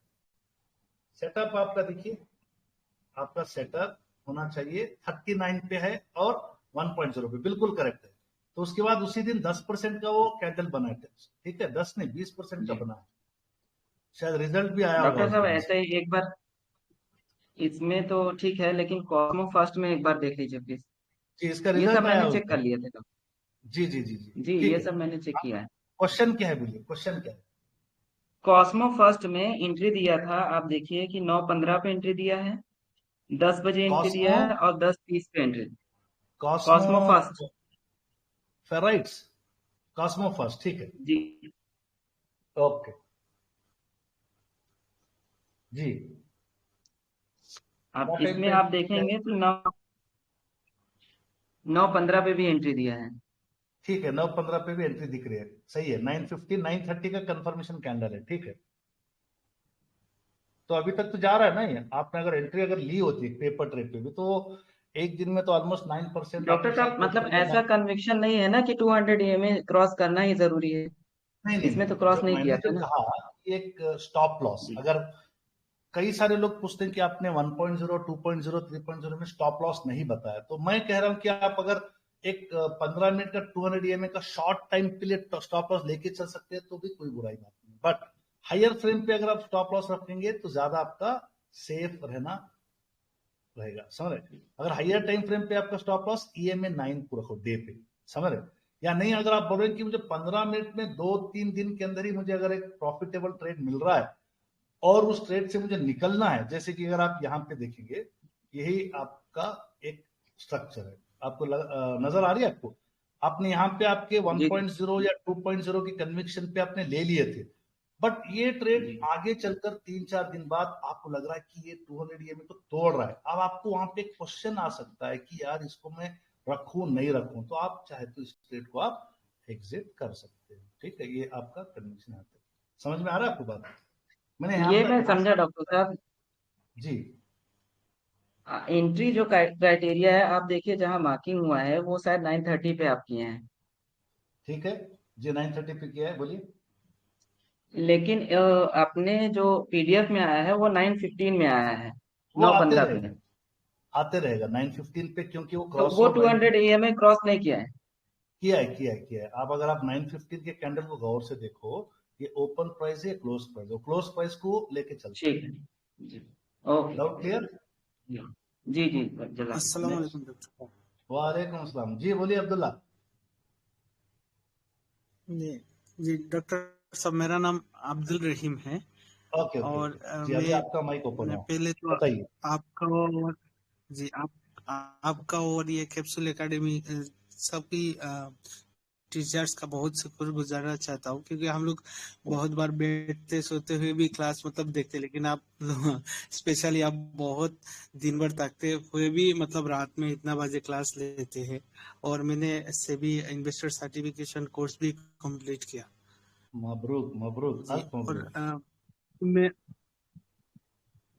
सेटअप आपका देखिए, आपका सेटअप होना चाहिए 39 पे है और 1.0 पे, बिल्कुल करेक्ट है। तो उसके बाद उसी दिन 10% का वो कैंडल बना है, ठीक है, 10 नहीं 20% का जी बना है। शायद रिजल्ट भी आया होगा डॉक्टर उस साहब दिन ऐसे ही एक बार इसमें तो ठीक है, लेकिन कॉस्मो फर्स्ट में एक बार देख लीजिए प्लीज। जी, इसका ये सब रिजल्ट आया मैंने उस चेक कर दिन। लिए थे डॉक्टर। जी जी जी जी, जी ठीक ये है। सब मैंने चेक किया है। क्वेश्चन क्या है, बोलिए क्वेश्चन क्या है? कॉस्मो फर्स्ट में एंट्री दिया था, आप देखिए कि 9:15 पे एंट्री दिया है, 10 बजे एंट्री कॉस्मो, दिया है और 10:30 पे entry. Cosmo Cosmo first. Ferrites, Cosmo first, ठीक है। जी ओके जी, आप क्या टाइम इसमें पे आप entry किया है? देखेंगे तो 9:15 पे भी एंट्री दिया है। ठीक है, 9:15 पे भी एंट्री दिख रही है, सही है। 9:50 9:30 का कंफर्मेशन कैंडल है, ठीक है। तो अभी तक तो जा रहा है ना ये। आपने अगर एंट्री अगर ली होती है पेपर ट्रेड पे भी, तो एक दिन में तो ऑलमोस्ट 9% आपने डॉक्टर शायद साहब मतलब पोर्टफोलियो ऐसा कन्विक्शन नहीं है ना कि 200 ईएमए क्रॉस करना ही जरूरी है। नहीं नहीं इसमें तो नहीं, क्रॉस जो नहीं मैंने किया जो था ना। कहा कि एक स्टॉप लॉस, जी अगर कई सारे लोग पूछते हैं कि आपने 1.0 2.0 3.0 में स्टॉप लॉस नहीं बताया, तो मैं कह रहा हूं कि आप अगर एक 15 मिनट का 200 ईएमए का शॉर्ट टाइम के लिए स्टॉप लॉस लेके चल सकते हैं तो भी कोई बुराई बात नहीं, बट हायर फ्रेम पे अगर आप स्टॉप लॉस रखेंगे तो ज्यादा आपका सेफ रहना रहेगा, समझ रहे। अगर हायर टाइम फ्रेम पे आपका स्टॉप लॉस ईएमए 9 को रखो डे पे, समझ रहे। या नहीं, अगर आप बोल रहे हैं कि मुझे 15 मिनट में 2-3 दिन के अंदर ही मुझे अगर एक प्रॉफिटेबल ट्रेड मिल रहा है और उस ट्रेड से मुझे निकलना है, जैसे कि अगर आप यहाँ पे देखेंगे, यही आपका एक स्ट्रक्चर है, आपको नजर आ रही है आपको। आपने यहाँ पे आपके जी जी 1.0 या 2.0 की कन्विक्शन पे आपने ले लिए थे, बट ये ट्रेड जी आगे चलकर 3-4 दिन बाद आपको लग रहा है कि ये 200 ईएमए को तोड़ रहा है। अब आपको वहां पे एक क्वेश्चन आ सकता है कि यार इसको मैं रखूं नहीं रखूं, तो आप चाहे तो इस ट्रेड को आप एग्जिट कर सकते हैं, ठीक है। ये आपका कन्विक्शन आता है, समझ में आ रहा है आपको बात? मैंने यहाँ ये पर मैं यहाँ समझा डॉक्टर साहब। जी एंट्री जो क्राइटेरिया है आप देखिए, जहाँ मार्किंग हुआ है वो शायद 9:30 पे आप किए हैं। ठीक है जी, 9:30 पे किया है, बोलिए। लेकिन अपने जो पीडीएफ में आया है वो 9:15 में आया है, वो नौ आते पंद्रह पे। रहेगा, आते रहेगा 9:15 पे, क्योंकि वो तो क्रॉस वो ओवर 200 ईएमए क्रॉस नहीं किया है। किया है किया है किया है। आप अगर आप 9:15 के कैंडल को गौर से देखो, ये ओपन प्राइस है, क्लोज प्राइस है, क्लोज प्राइस को लेके चलता है। ठीक है जी। Okay doubt clear? जी जी जजाक अस्सलाम नेक्स्ट। वालेकुम डॉक्टर वालेकुम अस्सलाम जी, बोलिए अब्दुल्ला। साहब। जी डॉक्टर साहब, मेरा नाम अब्दुल रहीम है। ओके ओके और ओके जी, अभी मैं आपका माइक ओपन मैं हुआ, पहले तो बताइए। आपका और जी आपका और ये कैप्सूल एकेडमी सबकी टीचर्स का बहुत शुक्र गुजारना चाहता हूँ, क्योंकि हम लोग बहुत बार बैठते सोते हुए भी क्लास मतलब देखते, लेकिन आप स्पेशली आप बहुत दिन भर तकते हुए भी मतलब रात में इतना बजे क्लास लेते हैं। और मैंने सेबी इन्वेस्टर सर्टिफिकेशन कोर्स भी कंप्लीट किया। मबरूक मबरूक, जी अल्फ और मबरूक। मैं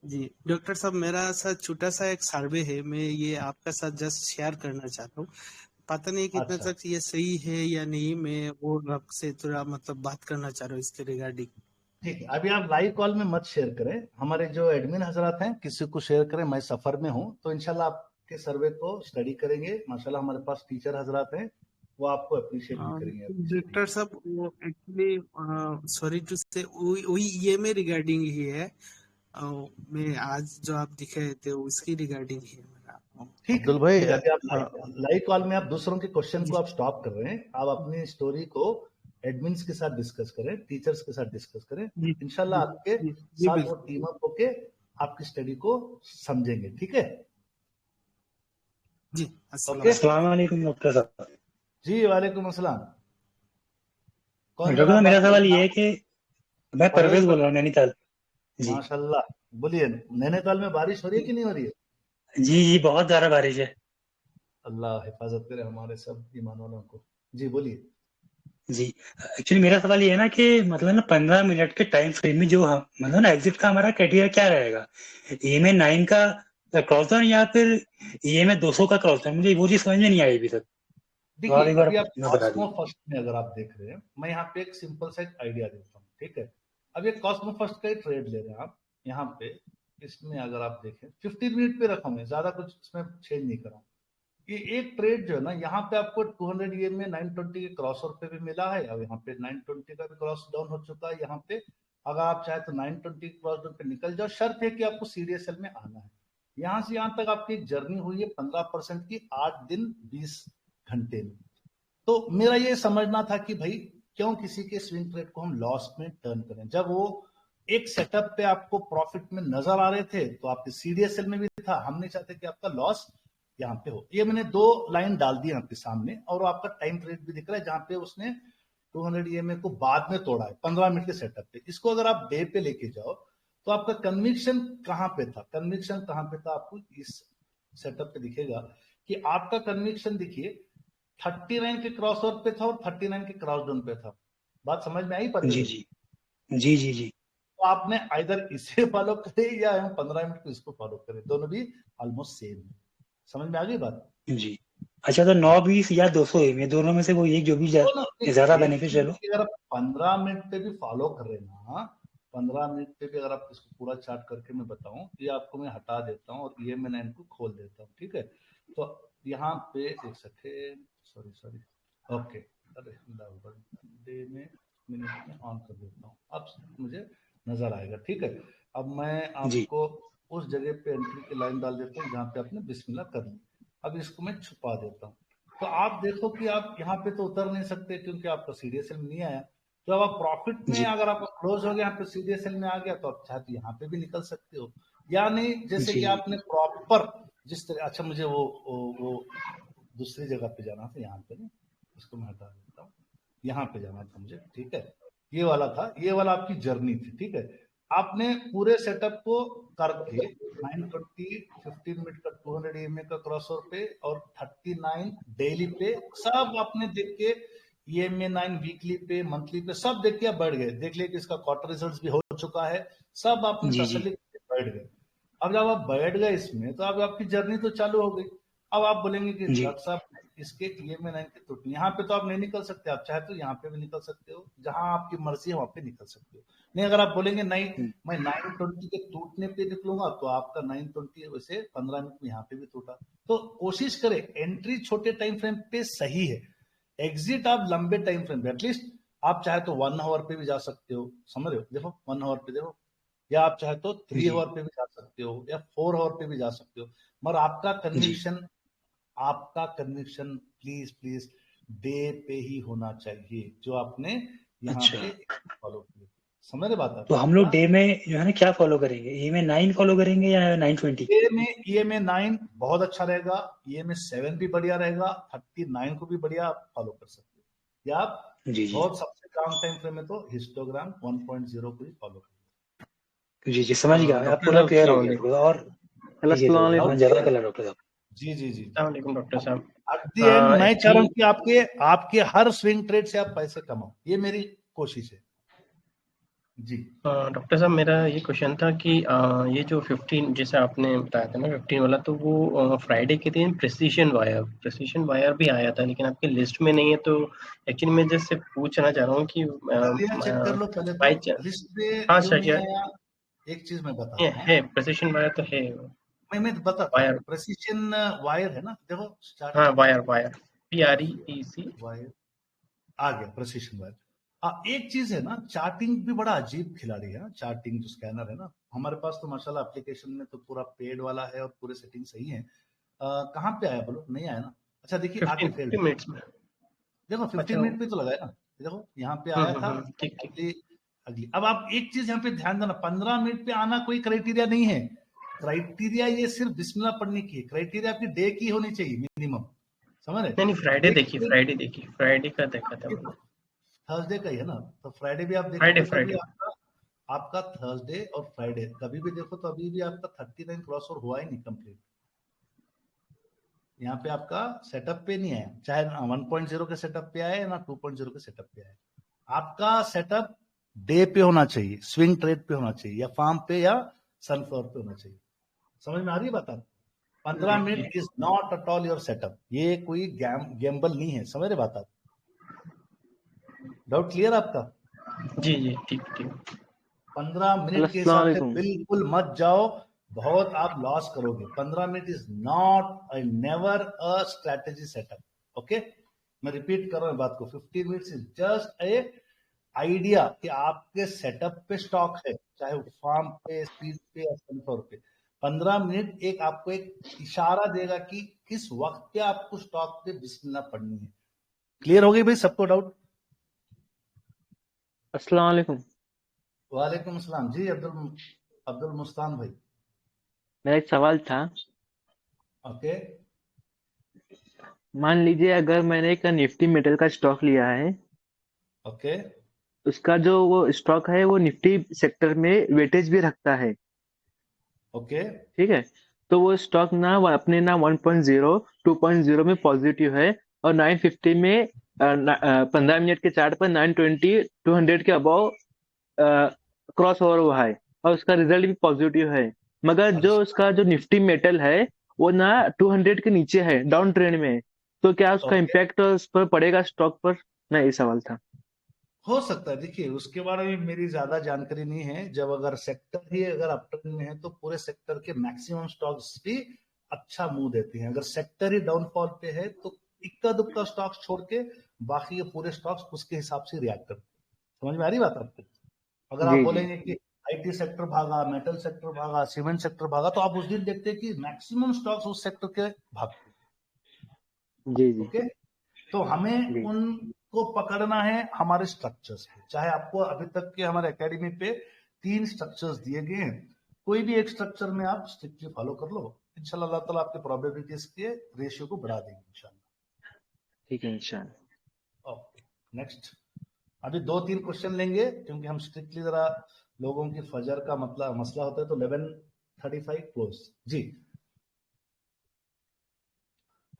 जी डॉक्टर साहब, मेरा साथ छोटा सा एक सर्वे है, मैं ये आपका साथ जस्ट शेयर करना चाहता हूँ। पता नहीं कितना अच्छा, तक ये सही है या नहीं, मैं वो आपसे थोड़ा मतलब बात करना चाह रहा हूँ इसके रिगार्डिंग। ठीक है, अभी आप लाइव कॉल में मत शेयर करें, हमारे जो एडमिन हजरात हैं किसी को शेयर करें, मैं सफर में हूं, तो इंशाल्लाह आपके सर्वे को स्टडी करेंगे। माशाल्लाह हमारे पास टीचर हजरात हैं, वो आपको अप्रिशिएट भी करेंगे, appreciate डॉक्टर साहब, वो एक्चुअली सॉरी टू से वही ये में रिगार्डिंग ही है। मैं आज जो आप दिखाए थे उसकी रिगार्डिंग ही है मेरा। ठीक है अब्दुल भाई ठीक है। अभी आप लाइव कॉल में आप दूसरों के क्वेश्चन जी को आप स्टॉप कर रहे हैं, आप अपनी स्टोरी को एडमिन्स के साथ डिस्कस करें, टीचर्स के साथ डिस्कस करें, जी इंशाल्लाह जी आपके जी जी साथ वो बिल्कुल टीम अप होके आपकी स्टडी को समझेंगे। ठीक है, जी। ओके। अस्सलाम अस्सलाम वालेकुम डॉक्टर साहब। जी वालेकुम अस्सलाम। कौन डॉक्टर जनाब साहब मेरा बात कर सवाल रहे ये हैं? है कि मैं परवेज परवेज बोल बोल रहा हूँ नैनीताल। रहे हैं? जी माशाल्लाह, बोलिए। नैनीताल में बारिश हो रही है कि नहीं हो रही है? जी जी बहुत ज्यादा बारिश है। अल्लाह हिफाजत करे हमारे सब ईमान वालों को। जी बोलिए। जी एक्चुअली मेरा सवाल ये है ना कि मतलब ना 15 मिनट के टाइम फ्रेम में जो हम मतलब ना एग्जिट का हमारा क्राइटेरिया क्या रहेगा, EMA 9 का क्रॉस डाउन या फिर EMA 200 का क्रॉस डाउन? मुझे वो चीज समझ में नहीं आई अभी तक, तो आप देखिए, एक बार अभी आप मैं बता कॉस्मो दीजिए। फर्स्ट में अगर आप देख रहे हैं, मैं यहाँ पे एक सिंपल सा एक आइडिया देता हूँ। ठीक है, अब ये कॉस्मो फर्स्ट का ही ट्रेड ले रहे हैं आप। यहाँ पे इसमें अगर आप देखें 15 मिनट पे रखा हूँ, ज्यादा कुछ इसमें चेंज नहीं करा हूँ। ये एक ट्रेड जो है ना, यहाँ पे आपको 200 EM में 920 के क्रॉसओवर पे भी मिला है, अब यहाँ पे 920 का भी क्रॉस डाउन हो चुका है। यहाँ पे अगर आप चाहे तो 920 क्रॉस डाउन पे निकल जाओ, शर्त है कि आपको CDSL में आना है। यहाँ से यहाँ तक आपकी जर्नी हुई है 15% की, 8 दिन 20 घंटे में। तो मेरा ये समझना था कि भाई क्यों किसी के स्विंग ट्रेड को हम लॉस में टर्न करें, जब वो एक सेटअप पे आपको प्रॉफिट में नजर आ रहे थे, तो आपके CDSL में भी था। हम नहीं चाहते कि आपका लॉस यहाँ पे हो। ये मैंने 2 लाइन डाल दी आपके सामने, और आपका टाइम ट्रेड भी दिख रहा है जहां पे उसने 200 EMA को बाद में तोड़ा है 15 मिनट के सेटअप पे। इसको अगर आप डे पे लेके जाओ तो आपका कन्विक्शन कहां पे था, कन्विक्शन कहां पे था, आपको इस सेटअप पे दिखेगा कि आपका कन्विक्शन देखिए 39 के क्रॉस ओवर पे था और 39 के क्रॉस डाउन पे था। बात समझ में आई परवेज जी भाई? जी जी जी जी तो आपने आइदर इसे फॉलो करे या हम 15 मिनट को इसको फॉलो करें, दोनों भी ऑलमोस्ट सेम है। समझ में आ गई बात? जी। अच्छा तो 9-20 या 200 EMA दोनों में से वो एक जो भी दोनों ज्यादा एक चीज बेनिफिशियल हो। की अगर आप 15 मिनट पे भी फॉलो कर रहे हैं ना, 15 मिनट पे भी अगर आप इसको पूरा चार्ट करके मैं बताऊं, ये आपको मैं हटा देता हूं और ये मैं इनको खोल देता हूं। ठीक है, तो यहाँ पे एक सेकेंड, सॉरी ओके, अरे डे में मिनट में ऑन कर देता हूँ, अब मुझे नजर आएगा। ठीक है, अब मैं जी आपको उस जगह पे एंट्री की लाइन डाल देता हूँ जहाँ पे आपने बिस्मिल्लाह कर ली। अब इसको मैं छुपा देता हूँ। तो आप देखो कि आप यहाँ पे तो उतर नहीं सकते क्योंकि आपका CDSL में नहीं आया। तो अब आप प्रॉफिट में जी अगर आपका क्लोज हो गया, यहाँ पे CDSL में आ गया, तो आप चाहे तो यहाँ पे भी निकल सकते हो, या नहीं जैसे जी कि जी आपने प्रॉपर जिस तरह। अच्छा, मुझे वो दूसरी जगह पे जाना था, यहाँ पे नहीं, इसको मैं हटा देता हूँ। यहाँ पे जाना था मुझे। ठीक है, ये वाला था, ये वाला आपकी जर्नी थी। ठीक है, आपने पूरे सेटअप को करके 920 15 मिनट का 200 EMA का क्रॉसओवर पे और 39 डेली पे सब आपने देख के, EMA 9 वीकली पे, मंथली पे सब देख के आप बैठ गए। देख लिया कि इसका क्वार्टर रिजल्ट्स भी हो चुका है, सब आपने जी तसल्ली से बैठ गए। अब जब आप बैठ गए इसमें, तो अब आपकी जर्नी तो चालू हो गई। अब आप बोलेंगे कि जी डॉक्टर साहब इसके EMA 9 के टूटने, यहाँ पे तो आप नहीं निकल सकते, आप चाहे तो यहाँ पे भी निकल सकते हो, जहां आपकी मर्जी है वहां पे निकल सकते हो। नहीं, अगर आप बोलेंगे नहीं मैं 920 के टूटने पे निकलूंगा, तो आपका 920 वैसे 15 मिनट में यहाँ पे भी टूटा। तो कोशिश करें, एंट्री छोटे टाइम फ्रेम पे सही है, एग्जिट आप लंबे टाइम फ्रेम पे, एटलीस्ट आप चाहे तो 1 आवर पे भी जा सकते हो। समझ रहे हो? देखो 1 आवर पे देखो, या आप चाहे तो 3 जी आवर पे भी जा सकते हो, या 4 आवर पे भी जा सकते हो। मगर जी आपका कन्विक्शन प्लीज प्लीज डे पे ही होना चाहिए, जो आपने यहाँ अच्छा पे फॉलो किया। समझ रहे बात आप? तो हम लोग हाँ? डे में जो है ना क्या फॉलो करेंगे, EMA 9 फॉलो करेंगे या 920? EMA 9 बहुत अच्छा रहेगा, EMA 7 भी बढ़िया रहेगा, 39 को भी बढ़िया आप फॉलो कर सकते हो, या आप जी जी बहुत सबसे कम टाइम फ्रेम में तो हिस्टोग्राम 1.0 को भी फॉलो करें। जी जी समझ गया, अब डॉक्टर पूरा साहब क्लियर हो अस्सलाम गया वालेकुम। थोड़ा और हेलो कीजिए, अस्सलाम थोड़ा डाउट वालेकुम। ज्यादा क्लियर? कलर डॉक्टर साहब। जी जी जी। अस्सलाम वालेकुम डॉक्टर साहब। एट द एंड मैं चाह रहा हूँ एक्चुअली कि आपके हर स्विंग ट्रेड से आप पैसे कमाओ, ये मेरी कोशिश है जी। डॉक्टर साहब मेरा ये क्वेश्चन था कि ये जो 15 जैसे आपने बताया था ना 15 वाला, तो वो फ्राइडे के दिन प्रेसिशन वायर भी आया था, लेकिन आपकी लिस्ट में नहीं है। तो एक्चुअली मैं जैसे पूछना चाह रहा हूँ कि चलिए चेक कर लो पहले तो, बाई चांस। लिस्ट पे हाँ क्यों नहीं सर, आया। एक चीज मैं बताता हूँ, है प्रेसिशन वायर तो है। मैं बताता हूँ। वायर, प्रेसिशन वायर है ना, देखो हाँ स्टार्टिंग वायर PREC। वायर आ गया, प्रेसिशन वायर। एक चीज है ना, चार्टिंग भी बड़ा अजीब खिलाड़ी है। चार्टिंग जो स्कैनर है ना, हमारे पास तो माशाल्लाह एप्लीकेशन में तो पूरा पेड वाला है और पूरे सेटिंग सही है। कहाँ पे आया बोलो, नहीं आया ना। अच्छा देखिए, 15 आर्टिफेल्ड 50 मिनट्स में। देखो 15 अच्छा मिनट पे तो लगाया ना। देखो यहाँ पे आया था, ठीक ठीक। अगली अगली। अब आप एक चीज यहाँ पे ध्यान देना, 15 मिनट पे आना कोई क्राइटेरिया नहीं है। क्राइटेरिया ये सिर्फ बिस्मिल्लाह पढ़ने की है, क्राइटेरिया आपकी डे की होनी चाहिए मिनिमम, समझ रहे? नहीं फ्राइडे देखी, एक फ्राइडे का देखा था मैंने। थर्सडे का ही है ना, तो फ्राइडे भी आप फ्राइडे देखोगे तभी फ्राइडे आपका थर्सडे और फ्राइडे कभी भी देखो तो अभी भी आपका 39 क्रॉस ओवर हुआ ही नहीं कंप्लीट। यहाँ पे आपका सेटअप पे नहीं आया, चाहे 1.0 के सेटअप पे आए ना 2.0 के सेटअप पे आए, आपका सेटअप डे पे होना चाहिए, स्विंग ट्रेड पे होना चाहिए, या फार्म पे या सनफ्लावर पे होना चाहिए। समझ में आ रही है बात आपको? 15 minute is not at all your setup, ये कोई गैम्बल नहीं है, समझ रहे बात आप? डाउट क्लियर आपका? जी जी ठीक ठीक। 15 मिनट के हिसाब से बिल्कुल मत जाओ, बहुत आप लॉस करोगे। 15 minute is not never a strategy setup, okay? मैं रिपीट कर रहा हूं बात को, 15 minutes is just a idea कि आपके सेटअप पे स्टॉक है, चाहे वो फार्म पे, स्पीड पे या सनफ्लावर पे। 15 मिनट एक आपको एक इशारा देगा कि किस वक्त पे आपको स्टॉक पे बिस्मिल्लाह पढ़नी है। क्लियर हो गई भाई सबको डाउट? अस्सलाम वालेकुम। वालेकुम अस्सलाम जी। अब्दुल मुस्तान भाई, मेरा एक सवाल था। ओके मान लीजिए अगर मैंने एक निफ्टी मेटल का स्टॉक लिया है, ओके उसका जो वो स्टॉक है वो निफ्टी सेक्टर में वेटेज भी रखता है, ओके ठीक है? तो वो स्टॉक ना अपने ना 1.0 2.0 में पॉजिटिव है, और 950 में 15 मिनट के चार्ट पर 920 200 के अबव क्रॉस ओवर हुआ है, और उसका रिजल्ट भी पॉजिटिव है। मगर जो अच्छा उसका जो निफ्टी मेटल है वो ना 200 के नीचे है, डाउन ट्रेंड में है, तो क्या उसका ओके इम्पैक्ट उस पर पड़ेगा स्टॉक पर? ना ये सवाल था। हो सकता है। देखिए उसके बारे में मेरी ज्यादा जानकारी नहीं है। जब अगर सेक्टर ही अगर अपट्रेंड में है तो पूरे सेक्टर के मैक्सिमम स्टॉक्स भी अच्छा मुंह देते हैं। अगर सेक्टर ही डाउनफॉल पे है तो इक्का दुक्का स्टॉक्स छोड़ के बाकी ये पूरे स्टॉक्स उसके हिसाब से रिएक्ट करते हैं। समझ में आ रही बात आपको? अगर आप जी जी बोलेंगे कि आईटी सेक्टर भागा, मेटल सेक्टर भागा, सीमेंट सेक्टर भागा, तो आप उस दिन देखते हैं कि मैक्सिमम स्टॉक्स उस सेक्टर के भागते हैं। जी जी ओके, तो हमें जी उनको पकड़ना है हमारे स्ट्रक्चर्स पे। चाहे आपको अभी तक के हमारे एकेडमी पे 3 स्ट्रक्चर्स दिए गए हैं, कोई भी एक स्ट्रक्चर में आप स्ट्रिक्टली फॉलो कर लो, इंशाल्लाह अल्लाह ताला आपके प्रोबेबिलिटीज के रेशियो को बढ़ा देंगे इंशाल्लाह। ठीक है इंशाल्लाह। ओके नेक्स्ट, अभी 2-3 क्वेश्चन लेंगे क्योंकि हम स्ट्रिक्टली जरा लोगों की फजर का मतलब मसला होता है, तो 11:35 क्लोज। जी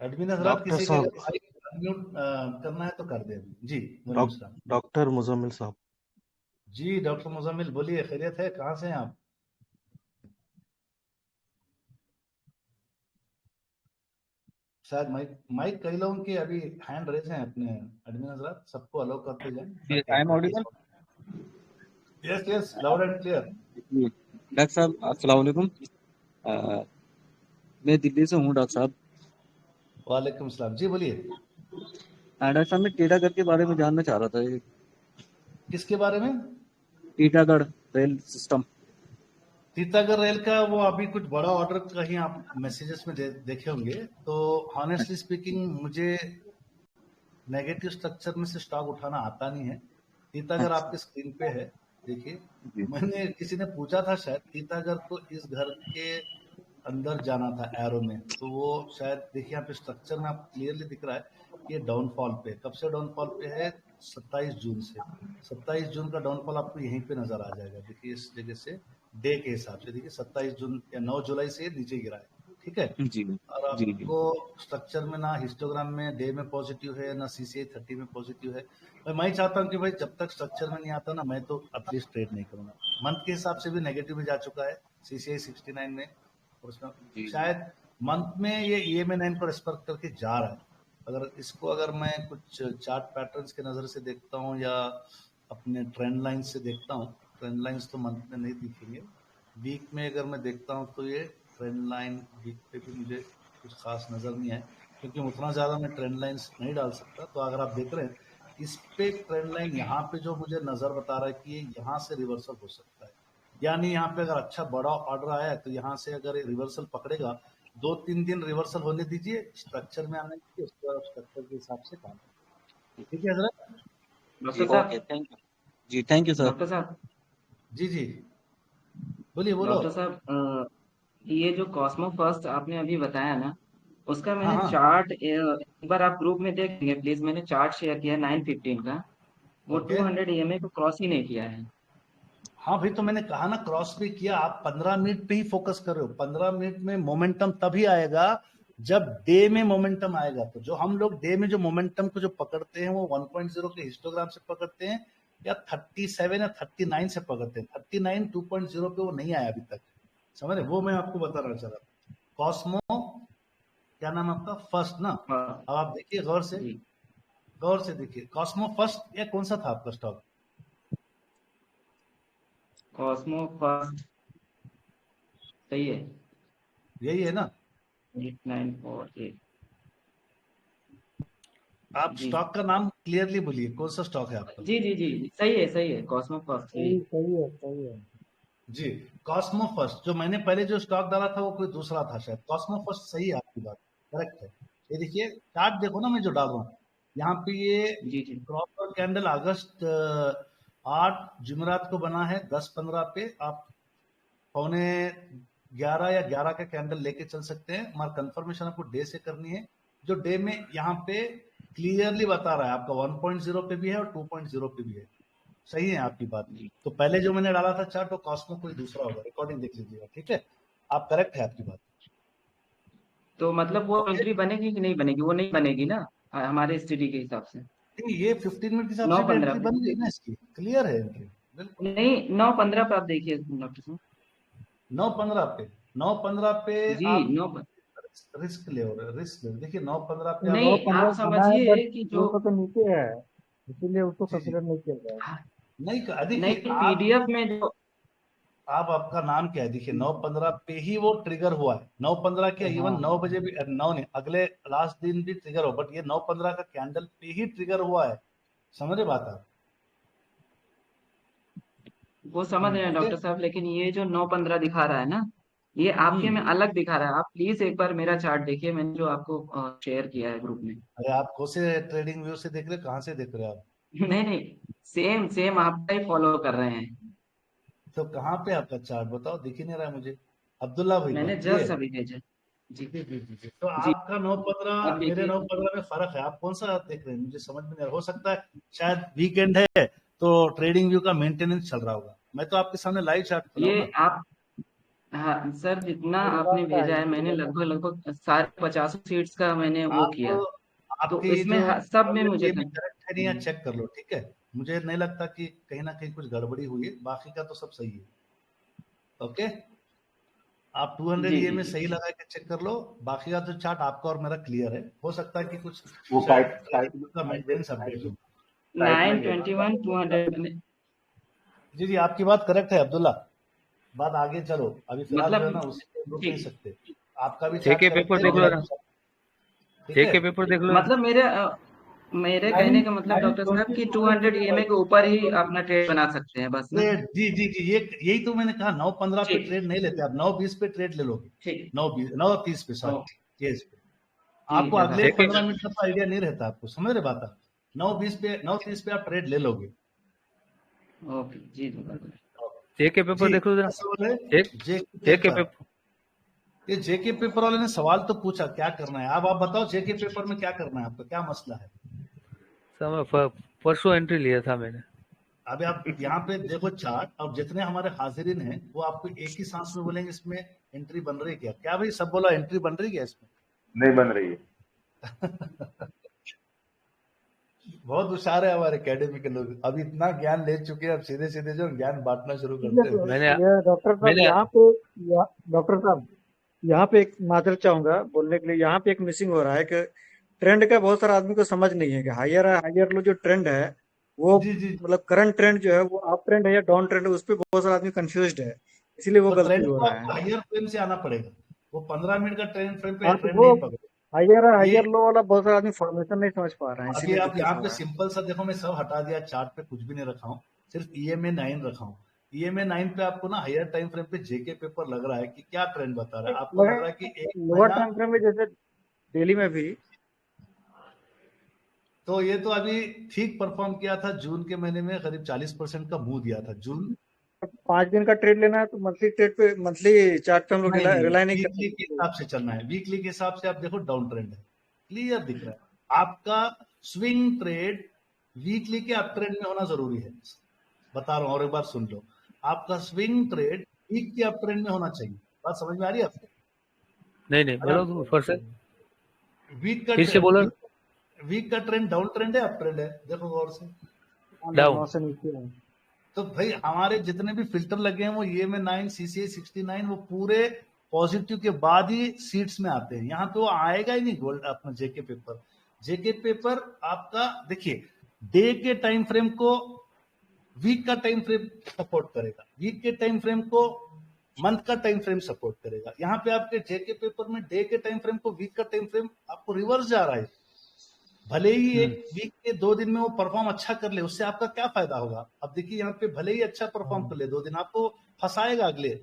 एडमिन हजरात, डॉक्टर किसी के साहब, अगर माइक अनम्यूट करना है तो कर दे। जी वालेकुम सलाम। डॉक्टर मुजम्मिल साहब। जी डॉक्टर मुजम्मिल बोलिए, खैरियत है? कहाँ से हैं आप? शायद माइक कई लोगों के अभी हैंड रेज हैं अपने एडमिन हजरात, सबको अलाउ करते जाएं ताकि आई एम आपका Audible? Case. Yes yes, loud and clear. Doctor साहब अस्सलाम वालेकुम। मैं दिल्ली से हूँ डॉक्टर साहब। वालेकुम सलाम जी, बोलिए। डॉक्टर साहब मैं टीटागढ़ के बारे में जानना चाह रहा था। किसके बारे में? Titagarh rail system. Titagarh rail का वो अभी कुछ बड़ा ऑर्डर कहीं आप मैसेजेस में देखे होंगे। तो ऑनेस्टली स्पीकिंग मुझे नेगेटिव स्ट्रक्चर में से स्टॉक उठाना आता नहीं है। टीटागढ़ आपके स्क्रीन पे है, देखिए। मैंने किसी ने पूछा था शायद टीटागढ़ को इस घर के अंदर जाना था एरो में, तो वो शायद देखिए यहाँ पे स्ट्रक्चर में आप क्लियरली दिख रहा है कि ये डाउनफॉल पे। कब से डाउनफॉल पे है? 27 जून से। 27 जून का डाउनफॉल आपको यहीं पे नजर आ जाएगा, देखिए इस जगह से डे के हिसाब से। देखिए 27 जून या 9 जुलाई से नीचे गिरा है, ठीक है। जी और जी आपको स्ट्रक्चर में ना हिस्टोग्राम में डे में पॉजिटिव है, ना सीसीआई 30 में पॉजिटिव है। मैं चाहता हूँ कि भाई जब तक स्ट्रक्चर में नहीं आता ना, मैं तो एटलीस्ट ट्रेड नहीं करूंगा। मंथ के हिसाब से भी नेगेटिव में जा चुका है सीसीआई 69 में, और उसमें शायद मंथ में ये EMA9 को रेस्पेक्ट करके जा रहा है। अगर इसको अगर मैं कुछ चार्ट पैटर्न्स के नजर से देखता हूँ या अपने ट्रेंड लाइन से देखता हूँ, ट्रेंड लाइंस तो मंथ में नहीं दिखेंगे, वीक में अगर मैं देखता हूँ तो ये ट्रेंड लाइन वीक पे भी मुझे कुछ खास नजर नहीं आए, क्योंकि उतना ज्यादा मैं ट्रेंड लाइंस नहीं डाल सकता। तो अगर आप देख रहे हैं इस पे ट्रेंड लाइन यहाँ पे जो मुझे नजर बता रहा है कि ये यहाँ से रिवर्सल हो सकता है, यानी यहाँ पे अगर अच्छा बड़ा ऑर्डर आया है तो यहाँ से अगर रिवर्सल पकड़ेगा, 2-3 दिन रिवर्सल होने दीजिए, स्ट्रक्चर में आने दीजिए, उसके बाद स्ट्रक्चर के हिसाब से काम। ठीक है हजरत? जी डॉक्टर ओके, साहब, थैंक यू। जी थैंक यू सर। डॉक्टर साहब, जी जी, बोलिए बोलो। डॉक्टर साहब, ये जो कॉस्मो फर्स्ट आपने अभी बताया ना, उसका हाँ मैंने हाँ चार्ट एक बार आप ग्रुप में देख लेंगे प्लीज। मैंने चार्ट शेयर किया 915 का, वो ओके। 200 EMA को क्रॉस ही नहीं किया है। हाँ भाई, तो मैंने कहा ना क्रॉस भी किया। आप 15 मिनट पे ही फोकस कर रहे हो। 15 मिनट में मोमेंटम तभी आएगा जब डे में मोमेंटम आएगा। तो जो हम लोग डे में जो मोमेंटम को जो पकड़ते हैं वो 1.0 के हिस्टोग्राम से पकड़ते हैं या 37 या 39 से पकड़ते हैं। 39 2.0 पे वो नहीं आया अभी तक, समझ रहे? वो मैं आपको बताना चाह रहा था। कॉस्मो, क्या नाम है आपका? फर्स्ट ना? हाँ अब आप देखिए गौर से, जी, गौर से देखिए। कॉस्मो फर्स्ट या कौन सा था आपका स्टॉक? कॉस्मो फर्स्ट सही है। यही है ना? 8948 आप जी स्टॉक का नाम क्लियरली बोलिए, कौन सा स्टॉक है आपका? जी जी जी जी, सही है कॉस्मो फर्स्ट यही। सही है। जी, कॉस्मो फर्स्ट। जो मैंने पहले जो स्टॉक डाला था वो कोई दूसरा था शायद। कॉस्मो फर्स्ट सही है आपकी बात, करेक्ट है। ये देखिए चार्ट देखो ना मैं जो डाल रहा हूँ यहाँ पे, ये जी जी क्रॉस कैंडल अगस्त 8 जुमेरात को बना है 10:15 पे। आप पौने 11 या 11 का कैंडल लेके चल सकते हैं, मगर कंफर्मेशन आपको डे से करनी है। जो डे में यहाँ पे क्लियरली बता रहा है आपका 1.0 पे भी है और 2.0 पे भी है। सही है आपकी बात। जी। तो पहले जो मैंने डाला था चार्ट वो कॉस्मो कोई दूसरा होगा, रिकॉर्डिंग देख लीजिएगा, ठीक है? आप करेक्ट है आपकी बात। तो मतलब वो ओके, एंट्री बनेगी कि नहीं बनेगी? वो नहीं बनेगी ना हमारे स्टडी के हिसाब से। नहीं ये 15 मिनट के हिसाब नौ से भी पंद्रह एंट्री पे बन गई ना इसकी, क्लियर है एंट्री बिल्कुल। नहीं, 9:15 पे आप देखिए डॉक्टर साहब। 9:15 पे, 9:15 पे जी आप 9 रिस्क ले रहे हो, रिस्क ले रहे हो। देखिए 9:15 पे आप, नौ नहीं, पंद्रह आप बना है बट समझिए कि जो 200 के नीचे है, इसीलिए उसको जी जी, कंसिडर नहीं किया जाएगा। हाँ, नहीं देखिए नहीं आप, पीडीएफ में जो आपका नाम क्या है? देखिए 9:15 पे ही वो ट्रिगर हुआ है। 9:15 क्या, इवन हाँ 9 बजे भी, 9 नहीं, अगले लास्ट दिन भी ट्रिगर हो, बट ये 9:15 का कैंडल पे ही ट्रिगर हुआ है। समझ रहे बात आप? वो समझ रहे हैं ओके। डॉक्टर साहब, लेकिन ये जो 9:15 दिखा रहा है ना, ये आपके में अलग दिखा रहा है। आप प्लीज एक बार मेरा चार्ट देखिए, मैंने जो आपको शेयर किया है ग्रुप में। अरे आप कौन से ट्रेडिंग व्यू से देख रहे हो, कहाँ से देख रहे हो आप? नहीं नहीं, सेम सेम आपका ही फॉलो कर रहे हैं। तो कहाँ पे आपका चार्ट बताओ, दिख ही नहीं रहा है मुझे। अब्दुल्ला भाई मैंने ये जस्ट अभी भेजा। जी जी जी जी जी। तो जी, आपका 9:15 आप मेरे देखिए। 9:15 में फर्क है। आप कौन सा देख रहे हैं मुझे समझ में नहीं आ रहा। हो सकता है शायद वीकेंड है तो ट्रेडिंग व्यू का मेंटेनेंस चल रहा होगा। मैं तो आपके सामने लाइव चार्ट खोला हूं ये ना। आप, हाँ सर, जितना गुरुवार आपने का है भेजा ये, है मैंने गुरुवार का। लगभग लगभग सारे 50 सीट्स का मैंने वो आप किया। तो आपके इसमें जो सब में प्रॉब्लम मुझे ये भी करेक्ट है नहीं है, हम्म, चेक कर लो, ठीक है? मुझे नहीं लगता कि कहीं ना कहीं कुछ गड़बड़ी हुई है, बाकी का तो सब सही है। ओके, आप 200 जी ये जी में जी सही जी। लगा के चेक कर लो। बाकी का तो चार्ट आपका और मेरा क्लियर है। हो सकता है कि कुछ वो शायद साइड साइड ट्रेडिंग का मेंटेनेंस अपडेट हो। साइड में ले लो। 921 200 जी जी, आपकी बात करेक्ट है अब्दुल्ला। बात आगे चलो, अभी फिलहाल जो है मतलब ना उसी पे रुक नहीं ठीक। सकते। आपका भी चार्ट जेके करेक्ट पेपर है, देख लो मेरा ना, भी चार्ट, ठीक है? जेके पेपर देख लो ना। मतलब मेरे नाइन कहने का मतलब नाइन डॉक्टर साहब ट्वेंटी कि टू हंड्रेड 200 EMA के ऊपर ही अपना ट्रेड बना सकते हैं बस ना। ट्रेड, जी जी जी, ये यही तो मैंने कहा। 9:15 पे ठीक ट्रेड नहीं लेते आप, 9:20 पे ट्रेड ले लोगे। ठीक। 9:20, 9:30 पे, ओ सॉरी, यस पे। ठीक आपको है अगले साहब। जेके 15 मिनट का तो आइडिया नहीं रहता आपको, समझ रहे बात आप? 9:20 पे, 9:30 पे आप ट्रेड ले लोगे। ओके जी बिल्कुल। जेके पेपर जी, देख लो क्या जरा। सवाल है? जेक जेके जेके पेपर। पेपर ये जेके पेपर वाले ने सवाल तो पूछा, क्या करना है? आप बताओ जेके पेपर में क्या करना है, आपका क्या मसला है? समय परसों एंट्री लिया था मैंने। अभी आप यहाँ पे देखो चार्ट, और जितने हमारे हाजिरीन हैं वो आपको एक ही सांस में बोलेंगे इसमें एंट्री बन रही है क्या? क्या भाई सब बोला एंट्री बन रही है क्या इसमें? नहीं बन रही है। बहुत होशियार है हमारे एकेडमी के लोग, अब इतना ज्ञान ले चुके हैं, अब सीधे सीधे जो ज्ञान बांटना शुरू करते हैं। मैंने ये डॉक्टर साहब मैंने यहाँ पे, डॉक्टर साहब यहाँ पे एक माजरत चाहूंगा बोलने के लिए। यहाँ पे एक मिसिंग हो रहा है कि ट्रेंड का बहुत सारा आदमी को समझ नहीं है कि हायर लो जो ट्रेंड है वो, जी जी, मतलब करंट ट्रेंड जो है वो अप ट्रेंड है या डाउन ट्रेंड है, उस पर बहुत सारा आदमी कंफ्यूज्ड है, इसीलिए वो तो गलती ट्रेंड हो को रहा आपको है। हायर फ्रेम से आना पड़ेगा। वो 15 मिनट का ट्रेंड फ्रेम पे हाँ तो ट्रेंड वो नहीं पकड़े। ये हायर लो वाला बहुत सारा आदमी फॉर्मेशन नहीं समझ पा रहा है, अभी इसीलिए आप दिक्कत यहाँ हो पे रहा है। सिंपल सा देखो, मैं सब हटा दिया चार्ट पे, कुछ भी नहीं रखा हूँ, सिर्फ EMA 9 रखा हूँ। EMA 9 पे आपको ना हायर टाइम फ्रेम पे जेके पेपर लग रहा है कि क्या ट्रेंड बता रहा है आपको? लग रहा है कि एक लोअर महीना, टाइम फ्रेम में जैसे डेली में भी तो ये तो अभी ठीक परफॉर्म किया था, जून के महीने में करीब 40% का मुंह दिया था जून। 5 दिन का ट्रेड लेना है तो मंथली ट्रेड पे, मंथली चार्ट पे हम लोग नहीं रिलाई नहीं वीकली करते। के हिसाब से चलना है, वीकली के हिसाब से आप देखो डाउन ट्रेंड है, क्लियर दिख रहा है आपका। स्विंग ट्रेड वीकली के अप ट्रेंड में होना जरूरी है, बता रहा हूं और एक बार सुन लो, आपका स्विंग ट्रेड वीक के अप ट्रेंड में होना चाहिए। बात समझ में आ रही है आपको? नहीं बोलो तुम फिर से, वीक का फिर से बोलो। वीक का ट्रेंड डाउन ट्रेंड है अप ट्रेंड है, देखो गौर से। डाउन। 9 से नीचे है। तो भाई हमारे जितने भी फिल्टर लगे हैं वो ये में 9 CCI 69 वो पूरे पॉजिटिव के बाद ही सीट्स में आते हैं, यहाँ पे वो आएगा ही नहीं गोल्ड अपना जेके पेपर। जेके पेपर आपका देखिए डे के टाइम फ्रेम को वीक का टाइम फ्रेम सपोर्ट करेगा, वीक के टाइम फ्रेम को मंथ का टाइम फ्रेम सपोर्ट करेगा। यहाँ पे आपके जेके पेपर में डे के टाइम फ्रेम को वीक का टाइम फ्रेम आपको रिवर्स जा रहा है। भले ही एक वीक के 2 दिन में वो परफॉर्म अच्छा कर ले, उससे आपका क्या फायदा होगा? अब देखिए यहाँ पे भले ही अच्छा परफॉर्म कर ले 2 दिन, आपको फंसाएगा अगले,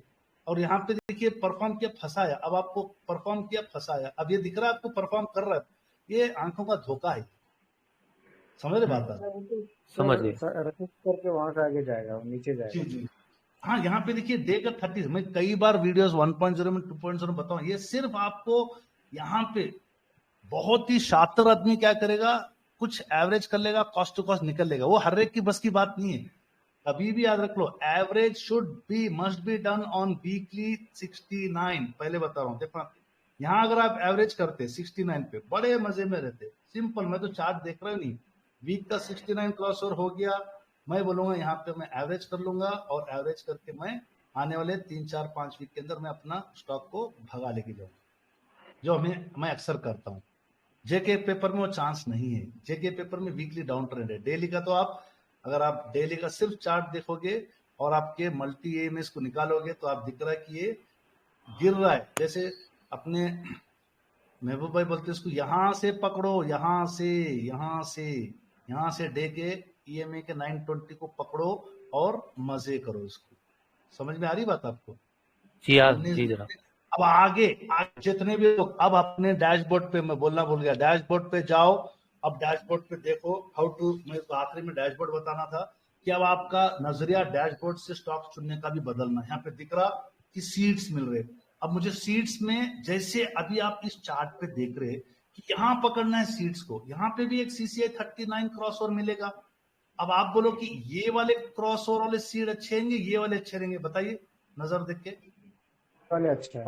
और यहाँ पे देखिए परफॉर्म किया फंसाया, अब आपको परफॉर्म किया फंसाया, अब ये दिख रहा है आपको परफॉर्म कर रहा है, ये आंखों का धोखा है। समझ रहे बात? समझ गए। करके वहां से आगे जाएगा, नीचे जाएगा। जी। हाँ यहाँ पे देखिए डे का 30, मैं कई बार वीडियोस 1.0 में 2.0 में बताऊं, ये सिर्फ आपको यहाँ पे बहुत ही शातिर आदमी क्या करेगा, कुछ एवरेज कर लेगा, कॉस्ट टू कॉस्ट निकल लेगा, वो हर एक की बस की बात नहीं है। कभी भी याद रख लो, average should be must be done on weekly 69। पहले बता रहा हूँ, देखो यहाँ अगर आप एवरेज करते 69 पे बड़े मजे में रहते, सिंपल। मैं तो चार्ट देख रहा हूँ नहीं, वीक का 69 क्रॉस ओवर हो गया, मैं बोलूंगा यहाँ पे मैं एवरेज कर लूंगा, और एवरेज करके मैं आने वाले 3, 4, 5 वीक के अंदर मैं अपना स्टॉक को भगा लेके जाऊंगा, जो मैं अक्सर करता हूँ। जेके पेपर में वो चांस नहीं है, जेके पेपर में वीकली डाउन ट्रेंड है। डेली का तो आप अगर आप डेली का सिर्फ चार्ट देखोगे और आपके मल्टी एएमएस को निकालोगे तो आप दिख रहा है कि ये गिर रहा है। जैसे अपने महबूब भाई बोलते हैं इसको, यहाँ से पकड़ो, यहाँ से डे के ईएमए के 920 को पकड़ो और मजे करो इसको। समझ में आ रही बात आपको? जी हाँ जी जनाब। अब आगे जितने भी लोग, अब अपने डैशबोर्ड पे, मैं बोलना भूल गया, डैशबोर्ड पे जाओ। अब डैशबोर्ड पे देखो हाउ टू, मैं तो आखिरी में डैशबोर्ड बताना था कि अब आपका नजरिया डैशबोर्ड से स्टॉक चुनने का भी बदलना। यहाँ पे दिख रहा कि सीट्स मिल रहे, अब मुझे सीट्स में जैसे अभी आप इस चार्ट पे देख रहे कि यहाँ पकड़ना है सीट्स को, यहाँ पे भी एक CCI 39 क्रॉस ओवर मिलेगा। अब आप बोलो कि ये वाले क्रॉस ओवर वाले सीट अच्छे रहेंगे, ये वाले अच्छे रहेंगे, बताइए नजर देख के। अच्छा है।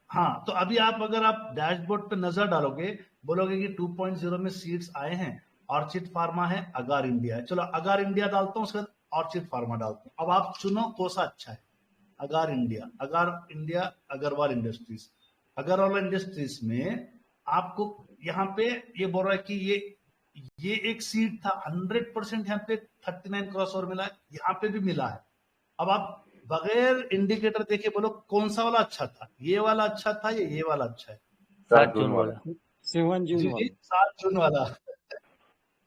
हाँ, तो अभी आप अगर आप डैशबोर्ड पे नजर डालोगे, बोलोगे कि 2.0 में सीट्स आए हैं, ऑर्चिड फार्मा है, अगार इंडिया है। चलो अगार इंडिया डालता हूँ, उसके बाद ऑर्चिड फार्मा डालता हूँ। अब आप चुनो कौन सा अच्छा है, अगार India, Agarwal industries. Agarwal industries में आपको यहाँ पे ये बोल रहा है कि ये एक सीट था 100%, यहाँ पे 39 क्रॉस ओवर मिला है, यहाँ पे भी मिला है। अब आप बगैर इंडिकेटर देखे बोलो कौन सा वाला अच्छा था, ये वाला अच्छा था या ये वाला अच्छा है? 7 जून वाला। 7 जून वाला। 7 जून वाला।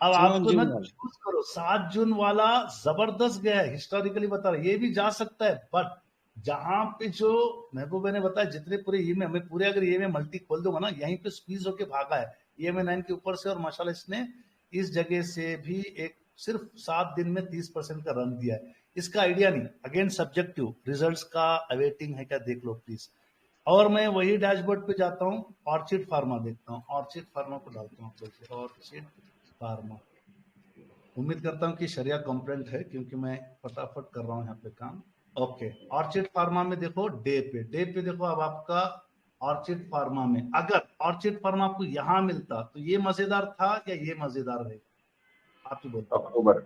अब आपको ना चूज करो, 7 जून वाला जबरदस्त गया है, हिस्टोरिकली बता रहा, ये भी जा सकता है। बट जहां पे जो महबूब ने बताया, जितने पूरे ये में हमें पूरे अगर ये में मल्टी खोल दूंगा ना, यहीं पे स्क्वीज होके भागा है ये में 9 के ऊपर से, और माशाल्लाह इसने इस जगह से भी एक सिर्फ 7 दिन में 30% का रन दिया है। इसका आइडिया नहीं, अगेन सब्जेक्टिव, रिजल्ट्स का अवेटिंग है क्या देख लो प्लीज। और मैं वही डैशबोर्ड पे जाता हूँ, ऑर्चिड फार्मा देखता हूँ, ऑर्चिड फार्मा को डालता हूँ, ऑर्चिड फार्मा। उम्मीद करता हूँ कि शरिया कंप्लेंट है, क्योंकि मैं फटाफट कर रहा हूँ यहाँ पे काम। ओके, ऑर्चिड फार्मा में देखो डे पे देखो। अब आपका ऑर्चिड फार्मा में अगर ऑर्चिड फार्मा आपको यहाँ मिलता तो ये मजेदार था या ये मजेदार रहेगा, आप ही बोलते? अक्टूबर।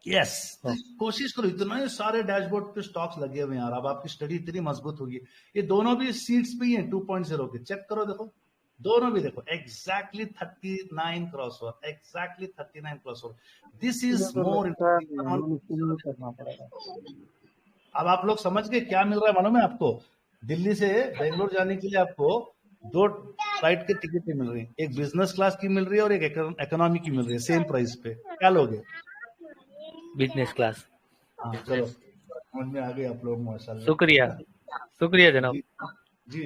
यस, कोशिश करो, इतना सारे डैशबोर्ड पे स्टॉक्स लगे हुए हैं यार, अब आपकी स्टडी इतनी मजबूत होगी। ये दोनों भी सीट्स पे ही हैं 2.0 के, चेक करो, देखो दोनों भी देखो exactly 39 cross over, exactly 39 cross over. This is more. अब आप लोग समझ गए क्या मिल रहा है, मालूम है आपको? दिल्ली से बेंगलोर जाने के लिए आपको 2 फ्लाइट के टिकट मिल रही है, एक बिजनेस क्लास की मिल रही है और एक इकोनॉमी की मिल रही है, सेम प्राइस पे। क्या लोगे? Business class. हाँ चलो, समझ में आ गए आप लोग, माशाल्लाह। शुक्रिया जनाब। जी।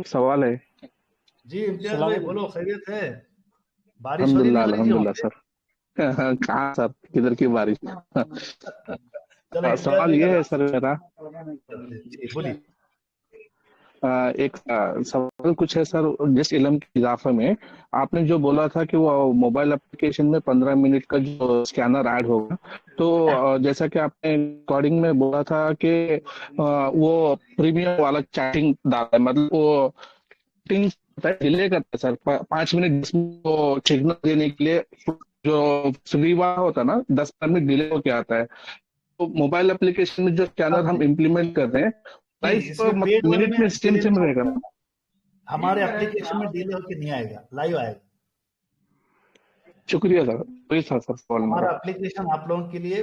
सवाल है। जी इम्तियाज भाई बोलो, खैरियत है? बारिश हो रही अल्हम्दुलिल्लाह नहीं हो रही जी वहाँ अल्हम्दुलिल्लाह सर। कहाँ सर, किधर की बारिश। पे? चलो इम्तियाज सवाल भाई का ये है लास्ट सर मेरा, करते हैं। जी बोलिए। एक सवाल कुछ है सर, जिस इल्म के इजाफे में आपने जो बोला था कि वो मोबाइल एप्लीकेशन में 15 मिनट का जो स्कैनर ऐड होगा, तो जैसा कि आपने रिकॉर्डिंग में बोला था कि वो प्रीमियम वाला चैटिंग डाला है, मतलब वो चैटिंग डिले करता है सर 5 मिनट, जिसमें वो सिग्नल देने के लिए जो फ्री वाला होता है ना 10 मिनट डिले होके आता है। तो मोबाइल एप्लीकेशन में जो स्कैनर अब हम इम्प्लीमेंट कर रहे हैं, नहीं, लाइफ इसमें पेड वाले मिनट में में सेम डिले सेम नहीं रहेगा होगा, ना? हमारे एप्लीकेशन में डिले होकर नहीं आएगा, लाइव आएगा। शुक्रिया सर, वही था सर सवाल मेरा। हमारा एप्लीकेशन आप लोगों के लिए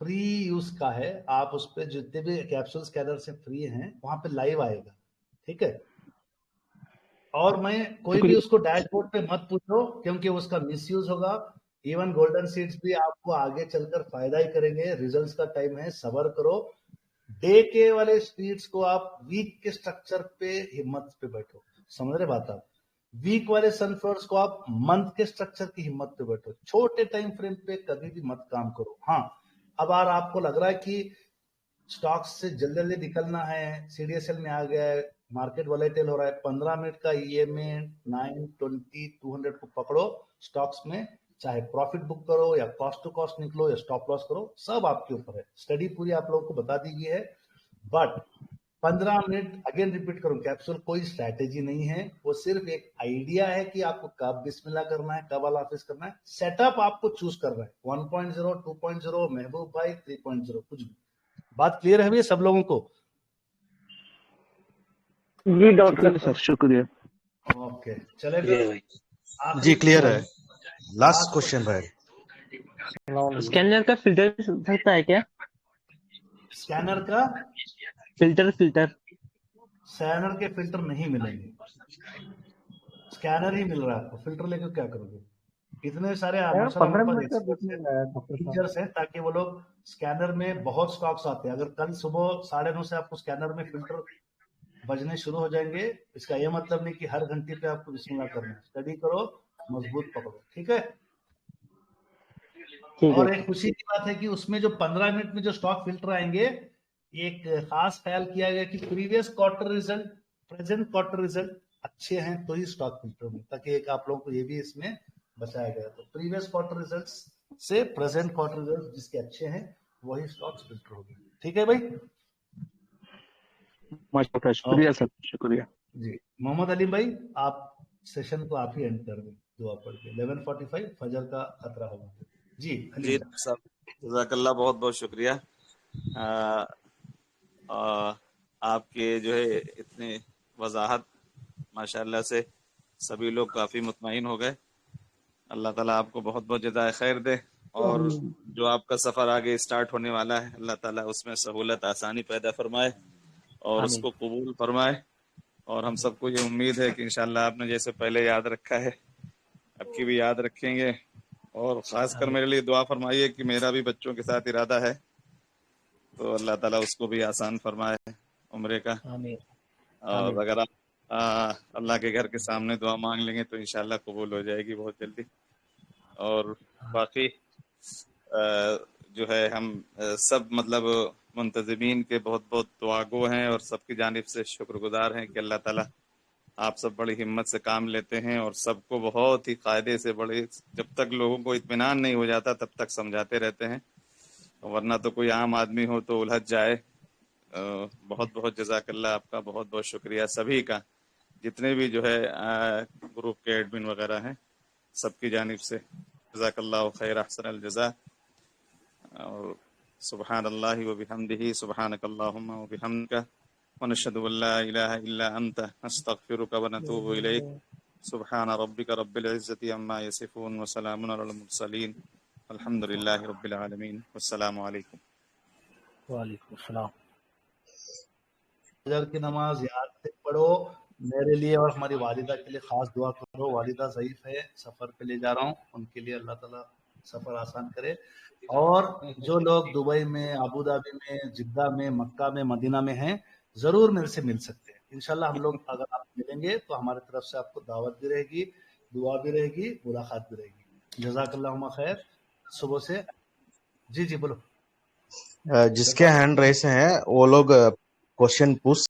फ्री यूज का है, आप उस पर जितने भी कैप्सूल स्कैनर से फ्री हैं वहां पे लाइव आएगा, ठीक है? और मैं कोई भी शुक्रिया। उसको डैशबोर्ड पे मत पूछो, क्योंकि उसका मिसयूज होगा। इवन गोल्डन सीड्स भी आपको आगे चलकर फायदा ही करेंगे। रिजल्ट्स का टाइम है, सबर करो। डे के वाले स्पीड्स को आप वीक के स्ट्रक्चर पे हिम्मत पे बैठो, समझ रहे बात आप? वीक वाले सनफ्लावर्स को आप मंथ के स्ट्रक्चर की हिम्मत पे बैठो, छोटे टाइम फ्रेम पे कभी भी मत काम करो। हाँ, अब यार आपको लग रहा है कि स्टॉक्स से जल्दी जल्दी निकलना है, सीडीएसएल में आ गया है, मार्केट वॉलेटाइल हो रहा है, 15 मिनट का ईएमए 920 200 को पकड़ो स्टॉक्स में, चाहे प्रॉफिट बुक करो या कॉस्ट टू कॉस्ट निकलो या स्टॉप लॉस करो, सब आपके ऊपर है। स्टडी पूरी आप लोगों को बता दी गई है, बट 15 मिनट अगेन रिपीट करूं, कैप्सूल कोई स्ट्रैटेजी नहीं है, वो सिर्फ एक आइडिया है कि आपको कब बिस्मिल्लाह करना है, कब अल्लाह करना है। सेटअप आपको चूज करना है, 1.0 2.0 महबूब भाई 3.0 कुछ भी। बात क्लियर है भैया सब लोगों को? जी डॉक्टर शुक्रिया सर, शुक्रिया। ओके चले क्लियर फिर है जी, आखिरी क्लियर है। क्वेश्चन। लास्ट क्वेश्चन रहे। स्कैनर का फिल्टर सकता है क्या? स्कैनर का फिल्टर स्कैनर के फिल्टर नहीं मिलेंगे, स्कैनर ही मिल रहा है आपको, फिल्टर लेकर क्या करोगे? इतने सारे माशाल्लाह 15 हमारे मिनट का पास देखने आया डॉक्टर साहब। फीचर्स हैं ताकि वो लोग स्कैनर में बहुत स्टॉक्स आते हैं। अगर कल सुबह 9:30 से आपको स्कैनर में फिल्टर बजने शुरू हो जाएंगे, इसका यह मतलब नहीं कि हर घंटे पे आपको बिस्मिल्लाह करना है। स्टडी करो, मजबूत पकड़ो, ठीक है? और एक खुशी की बात है कि उसमें जो 15 मिनट में जो स्टॉक फिल्टर आएंगे, एक खास ख्याल किया गया कि previous quarter result, present quarter result अच्छे हैं तो ही स्टॉक फिल्टर होंगे, ताकि एक आप लोगों को ये भी इसमें बताया गया। तो प्रीवियस क्वार्टर रिजल्ट से प्रेजेंट क्वार्टर रिजल्ट जिसके अच्छे हैं वही स्टॉक्स फिल्टर होंगे, ठीक है भाई? माशाल्लाह, शुक्रिया सर, शुक्रिया जी मोहम्मद अली भाई, आप सेशन को आप ही एंड कर दें दुआ पढ़ के। 11:45 फजर का खतरा होगा जी। जी साहब, जज़ाकल्लाह, बहुत बहुत शुक्रिया। आपके जो है इतनी वजाहत माशाल्लाह से सभी लोग काफ़ी मुतमईन हो गए। अल्लाह ताला आपको बहुत बहुत जज़ाए खैर दे, और जो आपका सफ़र आगे स्टार्ट होने वाला है अल्लाह ताला उसमें सहूलत आसानी पैदा फरमाए और आमीन। उसको कबूल फरमाए। और हम सबको ये उम्मीद है कि इंशाल्लाह आपने जैसे पहले याद रखा है अब की भी याद रखेंगे। और ख़ासकर मेरे लिए दुआ फरमाइए कि मेरा भी बच्चों के साथ इरादा है, तो अल्लाह ताला उसको भी आसान फरमाए उम्रे का। आमीन। और अगर आप अल्लाह के घर के सामने दुआ मांग लेंगे तो इंशाल्लाह कबूल हो जाएगी बहुत जल्दी। और बाकी जो है हम सब मतलब मुंतज़िमीन के बहुत बहुत दुआगो हैं और सबकी जानिब से शुक्रगुजार हैं कि अल्लाह ताला आप सब बड़ी हिम्मत से काम लेते हैं और सबको बहुत ही कायदे से, बड़े जब तक लोगों को इत्मीनान नहीं हो जाता तब तक समझाते रहते हैं, वरना तो कोई आम आदमी हो तो उलझ जाए। बहुत बहुत जज़ाकल्लाह, आपका बहुत बहुत शुक्रिया सभी का, जितने भी जो है ग्रुप के एडमिन वगैरह हैं सबकी जानिब से जज़ाकल्लाहु खैर अहसनल जज़ा। और सुब्हानल्लाहि व बिहम्दिही सुब्हानकल्लाहुम्मा व बिहम्दिका व नशहदु अल्ला इलाहा इल्ला अन्ता नस्तगफिरुका व नतूबु इलैक। सुब्हान रब्बिका रब्बिल इज्जति अम्मा यसिफून व सलामुन अलल मुरसलीन अल्हम्दुलिल्लाहि रब्बिल आलमीन। वस्सलामु अलैकुम। वालेकुम सलाम। फजर की नमाज याद से पढ़ो, मेरे लिए और हमारी वालिदा के लिए खास दुआ करो। वालिदा ज़ईफ है, सफर पे ले जा रहा हूँ, उनके लिए अल्लाह ताला सफर आसान करे। और जो लोग दुबई में, अबू धाबी में, जिद्दा में, मक्का में, मदीना में हैं, जरूर मेरे से मिल सकते हैं। इंशाल्लाह हम लोग अगर आप मिलेंगे तो हमारी तरफ से आपको दावत भी रहेगी, दुआ भी रहेगी, मुलाकात भी रहेगी। जज़ाकल्लाहु खैर। सुबह से जी बोलो। जिसके हैंड रेस हैं वो लोग क्वेश्चन पूछ